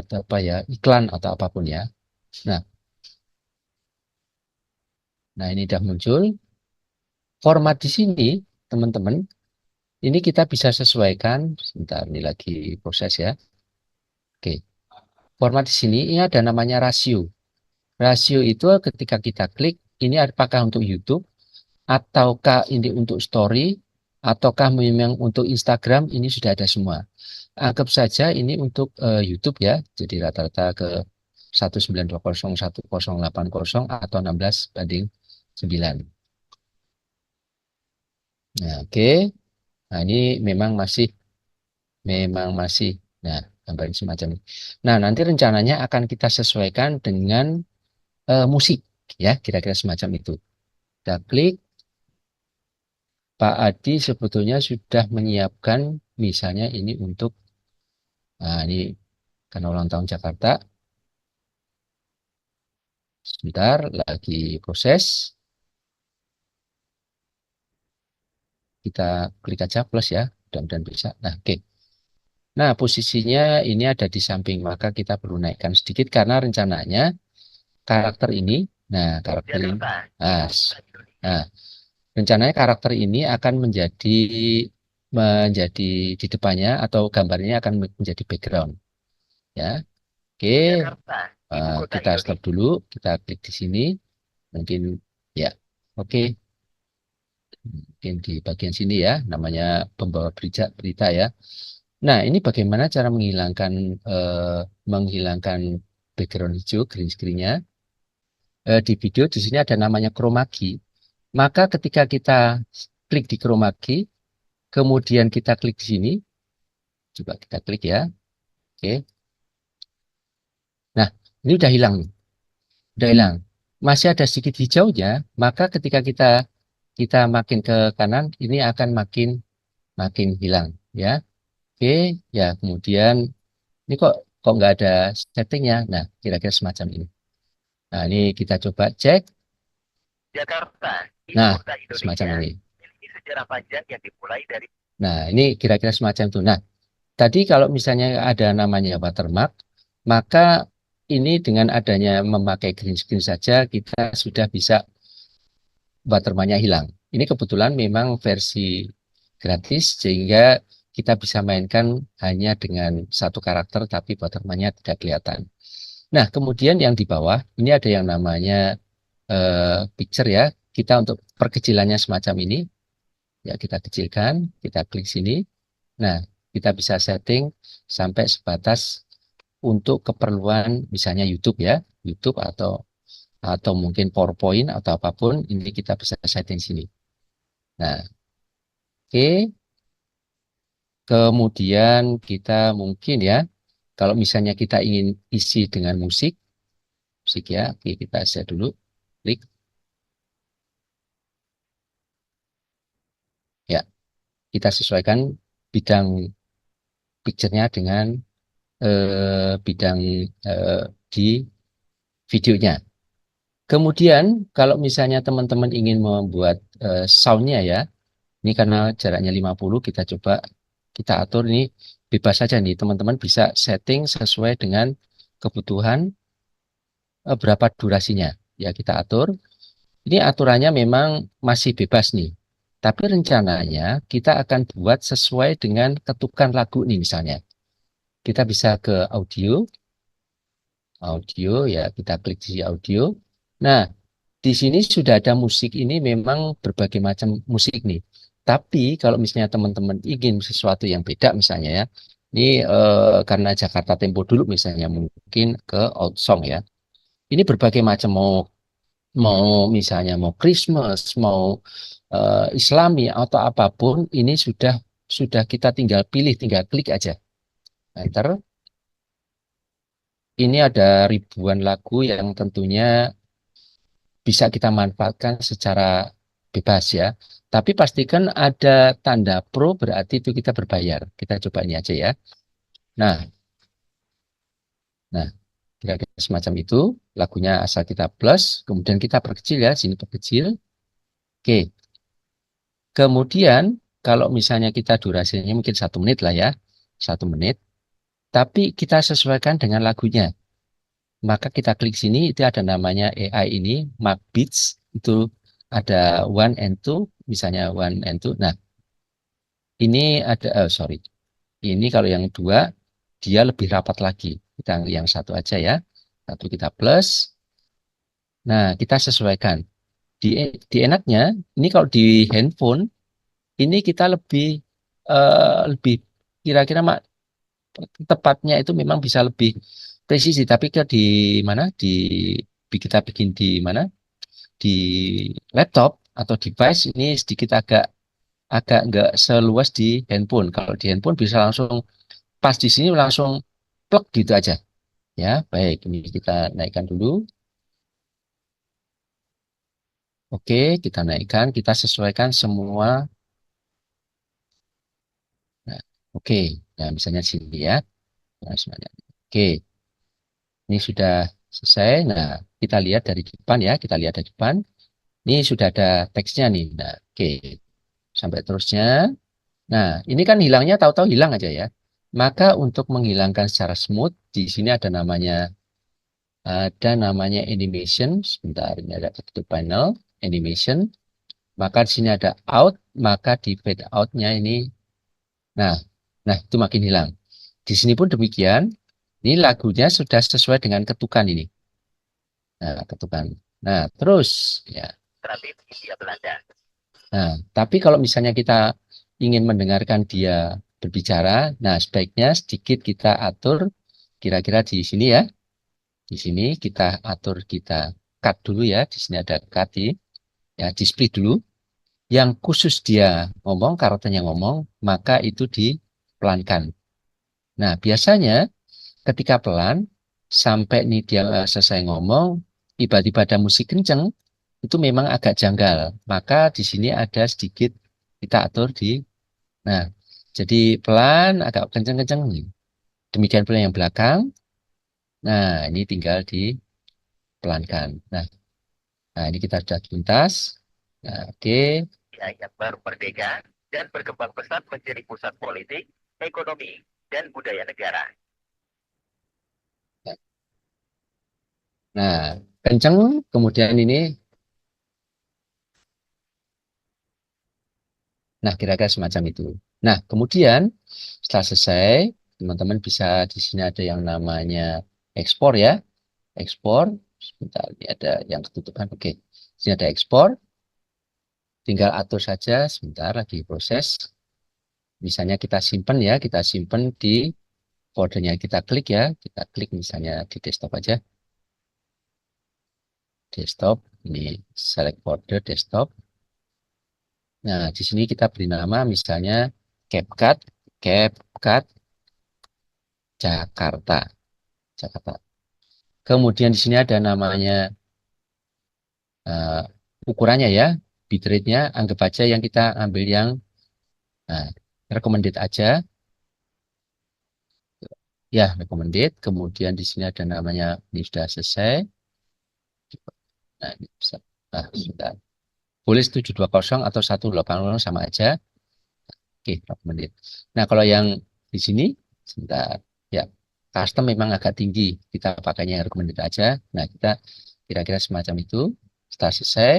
apa ya iklan atau apapun ya. Nah, nah ini sudah muncul. Format di sini, teman-teman, ini kita bisa sesuaikan. Sebentar, ini lagi proses ya. Oke, format di sini ini ada namanya rasio. Rasio itu ketika kita klik, ini apakah untuk YouTube ataukah ini untuk story ataukah memang untuk Instagram, ini sudah ada semua. Anggap saja ini untuk YouTube ya. Jadi rata-rata ke 1920 1080 atau 16:9. Nah, oke. Nah, ini memang masih nah, gambar semacam ini. Nah, nanti rencananya akan kita sesuaikan dengan musik ya, kira-kira semacam itu. Kita klik. Pak Adi sebetulnya sudah menyiapkan misalnya ini untuk nah ini karena ulang tahun Jakarta. Sebentar lagi proses. Kita klik aja plus ya, mudah-mudahan bisa. Nah, oke. Nah, posisinya ini ada di samping, maka kita perlu naikkan sedikit karena rencananya karakter ini, nah karakter ini, nah, nah rencananya karakter ini akan menjadi di depannya atau gambarnya akan menjadi background ya. Oke, kita stop dulu, kita klik di sini, mungkin ya, oke, mungkin di bagian sini ya, namanya pembawa berita ya. Nah, ini bagaimana cara menghilangkan background hijau green screen-nya? di video di sini ada namanya chroma key. Maka ketika kita klik di chroma key, kemudian kita klik di sini, coba kita klik ya. Oke. Nah, ini udah hilang nih. Udah hilang. Masih ada sedikit hijaunya, maka ketika kita makin ke kanan, ini akan makin makin hilang ya. Oke, ya kemudian ini kok nggak ada settingnya. Nah, kira-kira semacam ini. Nah, ini kita coba cek. Jakarta, Nah, ibu kota semacam Indonesia, ini. memiliki sejarah panjang yang dimulai dari Nah, ini kira-kira semacam itu. Nah, tadi kalau misalnya ada namanya watermark, maka ini dengan adanya memakai green screen saja kita sudah bisa watermarknya hilang. Ini kebetulan memang versi gratis sehingga kita bisa mainkan hanya dengan satu karakter tapi watermarknya tidak kelihatan. Nah, kemudian yang di bawah ini ada yang namanya picture ya. Kita untuk perkecilannya semacam ini, ya kita kecilkan, kita klik sini. Nah, kita bisa setting sampai sebatas untuk keperluan misalnya YouTube ya, YouTube atau mungkin PowerPoint atau apapun, ini kita bisa setting sini. Nah, oke. Kemudian kita mungkin ya, kalau misalnya kita ingin isi dengan musik ya, oke, kita set dulu, klik. Ya, kita sesuaikan bidang picture-nya dengan bidang di videonya. Kemudian kalau misalnya teman-teman ingin membuat sound-nya ya, ini karena jaraknya 50, kita coba kita atur ini bebas saja nih, teman-teman bisa setting sesuai dengan kebutuhan berapa durasinya. Ya, kita atur. Ini aturannya memang masih bebas nih. Tapi rencananya kita akan buat sesuai dengan ketukan lagu nih misalnya. Kita bisa ke audio ya, kita klik di audio. Nah, di sini sudah ada musik, ini memang berbagai macam musik nih. Tapi kalau misalnya teman-teman ingin sesuatu yang beda misalnya ya, ini karena Jakarta Tempo dulu misalnya mungkin ke Old Song ya. Ini berbagai macam, mau mau misalnya mau Christmas, mau Islami atau apapun, ini sudah kita tinggal pilih, tinggal klik aja. Enter. Ini ada ribuan lagu yang tentunya bisa kita manfaatkan secara bebas ya. Tapi pastikan ada tanda pro, berarti itu kita berbayar. Kita coba ini aja ya. Nah, nah kira-kira semacam itu. Lagunya asal kita plus, kemudian kita perkecil ya, sini perkecil. Oke. Kemudian kalau misalnya kita durasinya mungkin 1 menit lah ya, 1 menit. Tapi kita sesuaikan dengan lagunya. Maka kita klik sini, itu ada namanya AI ini, Mark Beats, itu ada 1 and 2, misalnya 1 and 2. Nah, ini ada, sorry, ini kalau yang 2, dia lebih rapat lagi. Kita yang 1 aja ya, 1 kita plus. Nah, kita sesuaikan. Di enaknya, ini kalau di handphone, ini kita lebih kira-kira tepatnya itu memang bisa lebih presisi, tapi ke di mana kita bikin di mana di laptop atau device ini sedikit agak agak nggak seluas di handphone. Kalau di handphone bisa langsung pas di sini langsung plug gitu aja ya. Baik, ini kita naikkan dulu. Oke, kita naikkan, kita sesuaikan semua. Nah, oke, nah misalnya sini ya. Nah, semuanya. Oke, ini sudah selesai. Nah, kita lihat dari depan ya, kita lihat dari depan. Ini sudah ada teksnya nih. Nah, oke. Sampai terusnya. Nah, ini kan hilangnya tahu-tahu hilang aja ya. Maka untuk menghilangkan secara smooth, di sini ada namanya animation. Sebentar, ini ada tutup panel animation. Maka di sini ada out, maka di fade out-nya ini. Nah, nah itu makin hilang. Di sini pun demikian. Ini lagunya sudah sesuai dengan ketukan ini. Nah, ketukan. Nah, terus ya. tradisi Hindia Belanda. Nah, tapi kalau misalnya kita ingin mendengarkan dia berbicara, nah sebaiknya sedikit kita atur kira-kira di sini ya. Di sini kita atur, kita cut dulu ya. Di sini ada cut ya, di split dulu. Yang khusus dia ngomong, karakternya ngomong, maka itu dipelankan. Nah, biasanya ketika pelan sampai nih dia selesai ngomong, tiba-tiba ada musik kenceng, itu memang agak janggal. Maka di sini ada sedikit kita atur di, nah, jadi pelan, agak kenceng-kenceng. Demikian pula yang belakang. Nah, ini tinggal dipelankan. Nah, ini kita sudah tuntas. Nah, oke. yang baru merdeka dan berkembang pesat menjadi pusat politik, ekonomi, dan budaya negara. Nah, kenceng, kemudian ini, nah kira-kira semacam itu. Nah, kemudian setelah selesai, teman-teman bisa di sini ada yang namanya ekspor ya, ekspor. Sebentar, ini ada yang ketutupan. Oke, di sini ada ekspor. Tinggal atur saja. Sebentar lagi proses. Misalnya kita simpan ya, kita simpan di foldernya. Kita klik ya, kita klik misalnya di desktop aja. Desktop, ini select folder desktop. Nah, di sini kita beri nama misalnya CapCut, CapCut Jakarta, Jakarta. Kemudian di sini ada namanya uh, ukurannya ya, bitrate-nya, anggap aja yang kita ambil yang uh, recommended aja, ya recommended. Kemudian di sini ada namanya, ini sudah selesai. Nah, ini bisa, sudah. Boleh 720 atau 180 sama aja. Oke, recommended. Nah, kalau yang di sini, sebentar, ya, custom memang agak tinggi. Kita pakainya yang recommended aja. Nah, kita kira-kira semacam itu. Setelah selesai,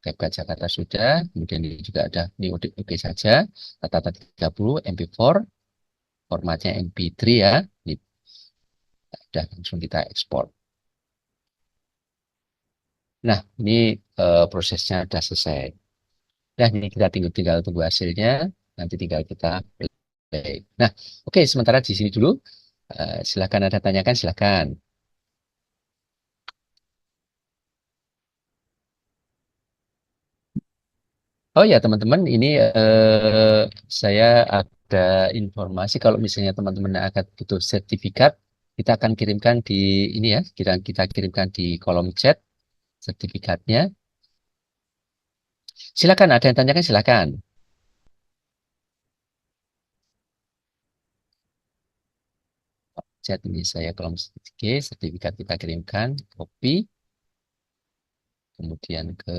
CapCut Jakarta sudah. Kemudian ini juga ada, ini oke saja. Rata-rata 30, MP4, formatnya MP3 ya. Ini sudah langsung kita ekspor. Nah, ini prosesnya sudah selesai. Nah, ini kita tinggal tunggu hasilnya. Nanti tinggal kita play. Nah, oke, sementara di sini dulu. Silakan ada tanyakan, silakan. Oh ya, teman-teman, ini saya ada informasi kalau misalnya teman-teman akan butuh sertifikat, kita akan kirimkan di ini ya, kita kirimkan di kolom chat sertifikatnya. Silakan, ada yang tanyakan, silakan. Chat ini saya kolom sertifikat kita kirimkan, copy, kemudian ke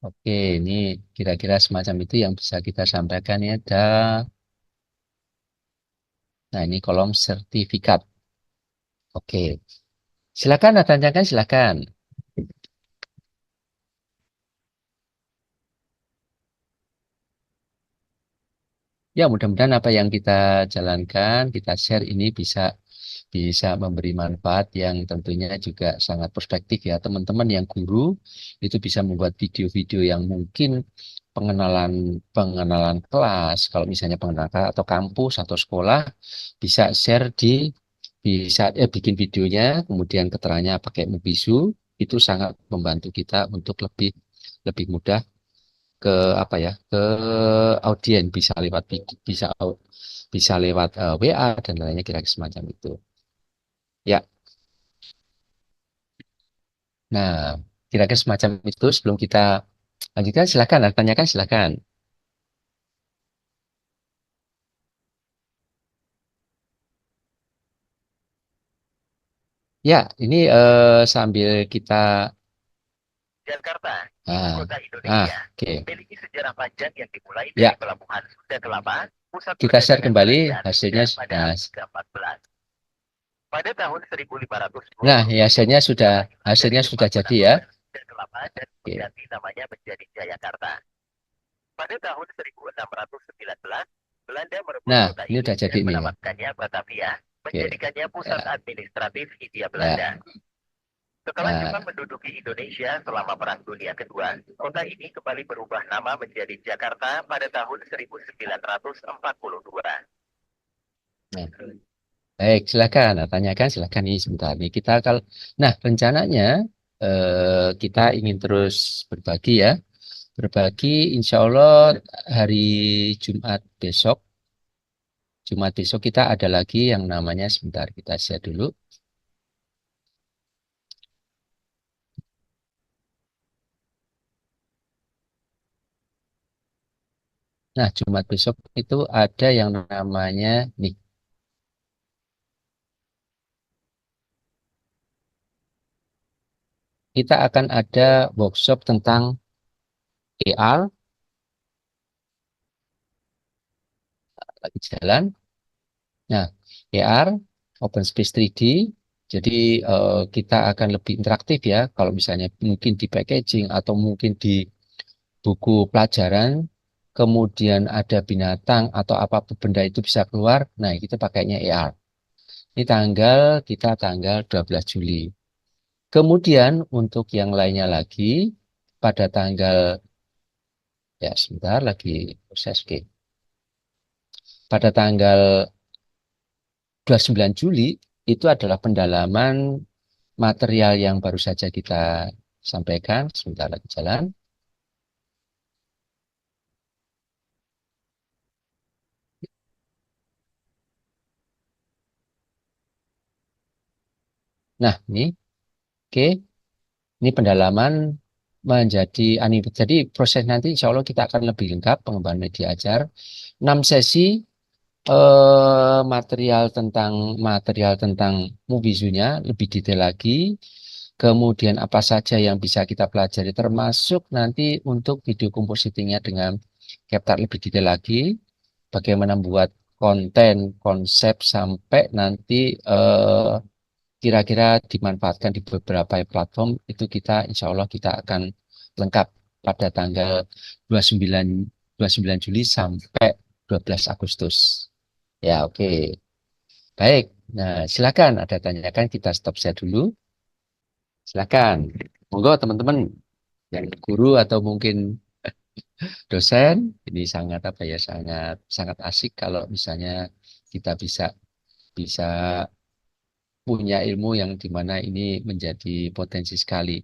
Oke, ini kira-kira semacam itu yang bisa kita sampaikan ya. Nah, ini kolom sertifikat. Oke, silakan, ada tanyakan, silakan. Ya, mudah-mudahan apa yang kita jalankan, kita share ini bisa bisa memberi manfaat yang tentunya juga sangat prospektif ya. Teman-teman yang guru itu bisa membuat video-video yang mungkin pengenalan pengenalan kelas, kalau misalnya pengenalan kelas atau kampus atau sekolah bisa share bisa bikin videonya, kemudian keterangannya pakai Mobizu, itu sangat membantu kita untuk lebih lebih mudah ke apa ya, ke audien, bisa lewat bisa bisa lewat WA dan lainnya, kira-kira semacam itu ya. Nah, kira-kira semacam itu. Sebelum kita lanjutkan, silakan tanyakan, silakan. Ya, ini sambil kita Jakarta, ibu ah kota Indonesia, oke. memiliki sejarah panjang yang dimulai Ya, dari pelabuhan Sunda Kelapa, pusat kita share perdagangan kembali kerajaan hasilnya. Sunda pada Nah, abad ke-14. Pada tahun 1520, nah ya, hasilnya sudah Jawa Timur dari hasilnya sudah Demak jadi ya. menaklukkan Sunda Kelapa dan Oke. mengganti namanya menjadi Jayakarta. Pada tahun 1619, Belanda merebut Nah, kota ini ini udah jadi dan nih. menamakannya Batavia, Oke. menjadikannya pusat Ya, administratif Hindia ya. Belanda. Setelah Jepang Nah, menduduki Indonesia selama Perang Dunia Kedua, kota ini kembali berubah nama menjadi Jakarta pada tahun 1942. nah. Baik, silakan. Nah, tanyakan silakan nih sebentar nih. Nah, rencananya kita ingin terus berbagi ya. Berbagi insya Allah hari Jumat besok. Jumat besok kita ada lagi yang namanya sebentar kita share dulu. Nah, Jumat besok itu ada yang namanya nih. Kita akan ada workshop tentang AR lagi jalan. Nah, AR, Open Space 3D, jadi kita akan lebih interaktif ya. Kalau misalnya mungkin di packaging atau mungkin di buku pelajaran, kemudian ada binatang atau apapun benda itu bisa keluar. Nah, kita pakainya AR. Ini kita tanggal 12 Juli. Kemudian untuk yang lainnya lagi, pada tanggal, ya sebentar lagi proses, oke. Pada tanggal 29 Juli itu adalah pendalaman material yang baru saja kita sampaikan, sebentar lagi jalan. Nah, ini oke. Ini pendalaman menjadi jadi proses nanti insya Allah kita akan lebih lengkap pengembangan media ajar. 6 sesi material tentang Movizu-nya lebih detail lagi. Kemudian apa saja yang bisa kita pelajari termasuk nanti untuk video compositingnya dengan CapCut lebih detail lagi. Bagaimana membuat konten, konsep sampai nanti kira-kira dimanfaatkan di beberapa platform itu insya Allah kita akan lengkap pada tanggal 29 29 Juli sampai 12 Agustus. Ya, oke. Baik. Nah, silakan ada tanyakan kita stop share dulu. Silakan. Monggo teman-teman yang guru atau mungkin dosen ini sangat apa ya sangat sangat asik kalau misalnya kita bisa bisa punya ilmu yang dimana ini menjadi potensi sekali.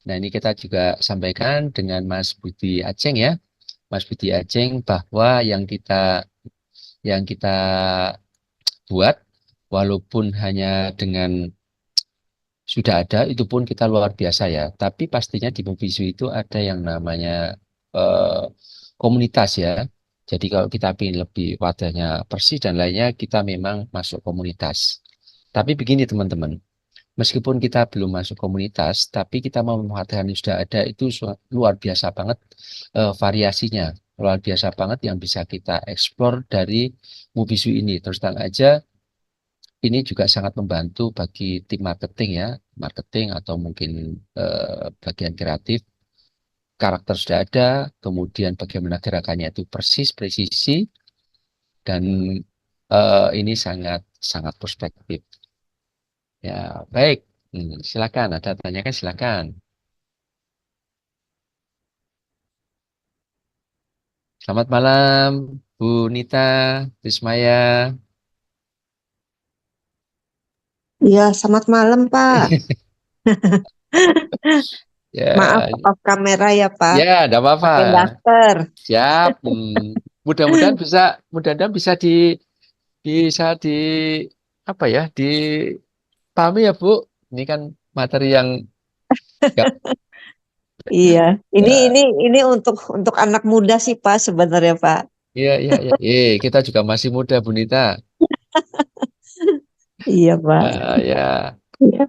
Nah, ini kita juga sampaikan dengan Mas Budi Aceng ya. Mas Budi Aceng bahwa yang kita buat walaupun hanya dengan sudah ada itu pun kita luar biasa ya. Tapi pastinya di Movizu itu ada yang namanya eh, komunitas ya. Jadi kalau kita ingin lebih wadahnya persis dan lainnya kita memang masuk komunitas. Tapi begini teman-teman, meskipun kita belum masuk komunitas, tapi kita mau memanfaatkan yang sudah ada itu luar biasa banget variasinya, luar biasa banget yang bisa kita eksplor dari Movizu ini. Terus terang aja, ini juga sangat membantu bagi tim marketing ya, marketing atau mungkin bagian kreatif. Karakter sudah ada, kemudian bagaimana gerakannya itu persis, presisi, dan ini sangat sangat perspektif. Ya, baik. Silakan, ada tanyakan silakan. Selamat malam, Bu Nita, Rismaya. Iya, selamat malam, Pak. Maaf, Ya, off kamera ya, Pak. ya, tidak apa-apa. Pakai daster. Siap. Mudah-mudahan bisa bisa di apa ya, dipahami ya, Bu. Ini kan materi yang ya, Iya, ini ya, ini ini untuk anak muda sih, Pak, sebenarnya, Pak. iya, iya, iya. Kita juga masih muda, Bu Nita. Iya, Pak. Ya. Iya,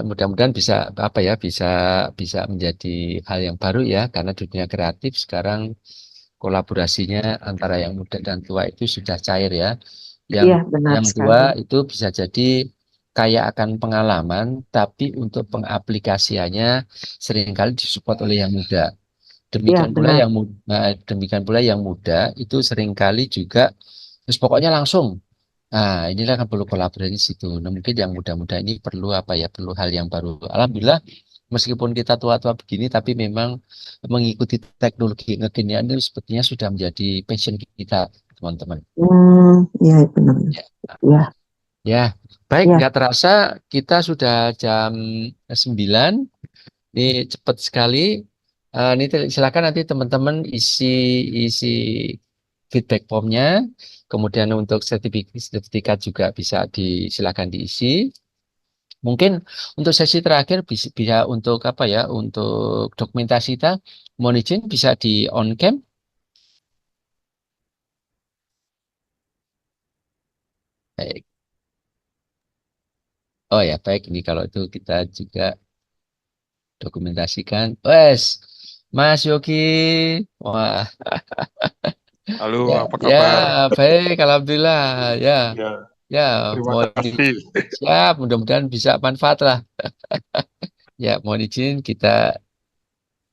Mudah-mudahan bisa apa ya bisa menjadi hal yang baru ya karena dunia kreatif sekarang kolaborasinya antara yang muda dan tua itu sudah cair ya. Yang iya, benar yang tua sekali. itu bisa jadi kaya akan pengalaman tapi untuk pengaplikasiannya seringkali disupport oleh yang muda. Iya, Demikian pula benar. yang muda itu seringkali juga terus pokoknya langsung. Nah, inilah kan perlu kolaborasi di situ. Nah, mungkin yang muda-muda ini perlu apa ya, perlu hal yang baru. Alhamdulillah, meskipun kita tua-tua begini, tapi memang mengikuti teknologi kekinian itu sepertinya sudah menjadi passion kita. teman-teman. Iya benar. Ya. Ya, Ya, baik, ya. nggak terasa kita sudah jam 9. Ini cepat sekali. Ini silakan nanti teman-teman isi feedback formnya. Kemudian untuk sertifikat juga bisa silakan diisi. Mungkin untuk sesi terakhir bisa untuk apa ya? Untuk dokumentasi kita, mohon izin bisa di on cam. Baik. Oh ya, baik. Ini kalau itu kita juga dokumentasikan. Wes, Mas Yogi. Wah, Halo, ya, apa ya, kabar? baik, alhamdulillah. Ya, Ya, ya, terima mohon kasih. siap. Mudah-mudahan bisa manfaat lah. Ya, mohon izin kita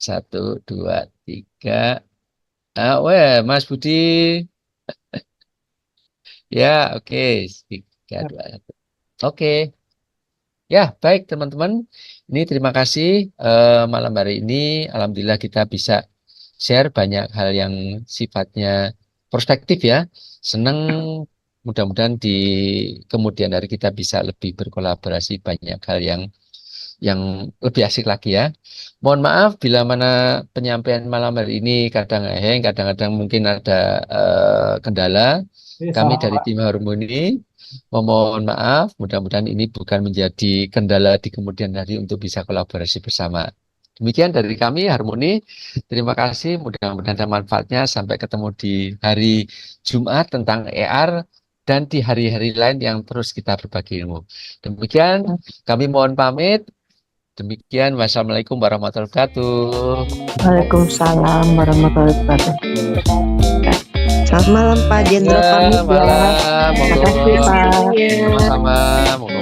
1, 2, 3. Mas Budi. Ya, oke. 3, 2, 1. Oke. Ya, baik teman-teman. Ini terima kasih malam hari ini. Alhamdulillah kita bisa share banyak hal yang sifatnya prospektif ya. Senang mudah-mudahan di kemudian hari kita bisa lebih berkolaborasi banyak hal yang lebih asik lagi ya. Mohon maaf bila mana penyampaian malam hari ini kadang kadang-kadang mungkin ada kendala. Kami Sama dari Pak. tim Harmoni memohon maaf, mudah-mudahan ini bukan menjadi kendala di kemudian hari untuk bisa kolaborasi bersama. Demikian dari kami Harmoni. Terima kasih, mudah-mudahan ada manfaatnya. Sampai ketemu di hari Jumat tentang AR dan di hari-hari lain yang terus kita berbagi ilmu. Demikian, kami mohon pamit. Demikian, wassalamualaikum warahmatullahi wabarakatuh. Waalaikumsalam warahmatullahi wabarakatuh. Ya. Selamat malam Pak Jenderal Ya, pamit ya. malam, Terima kasih monggo. Pak. Sama-sama, monggo.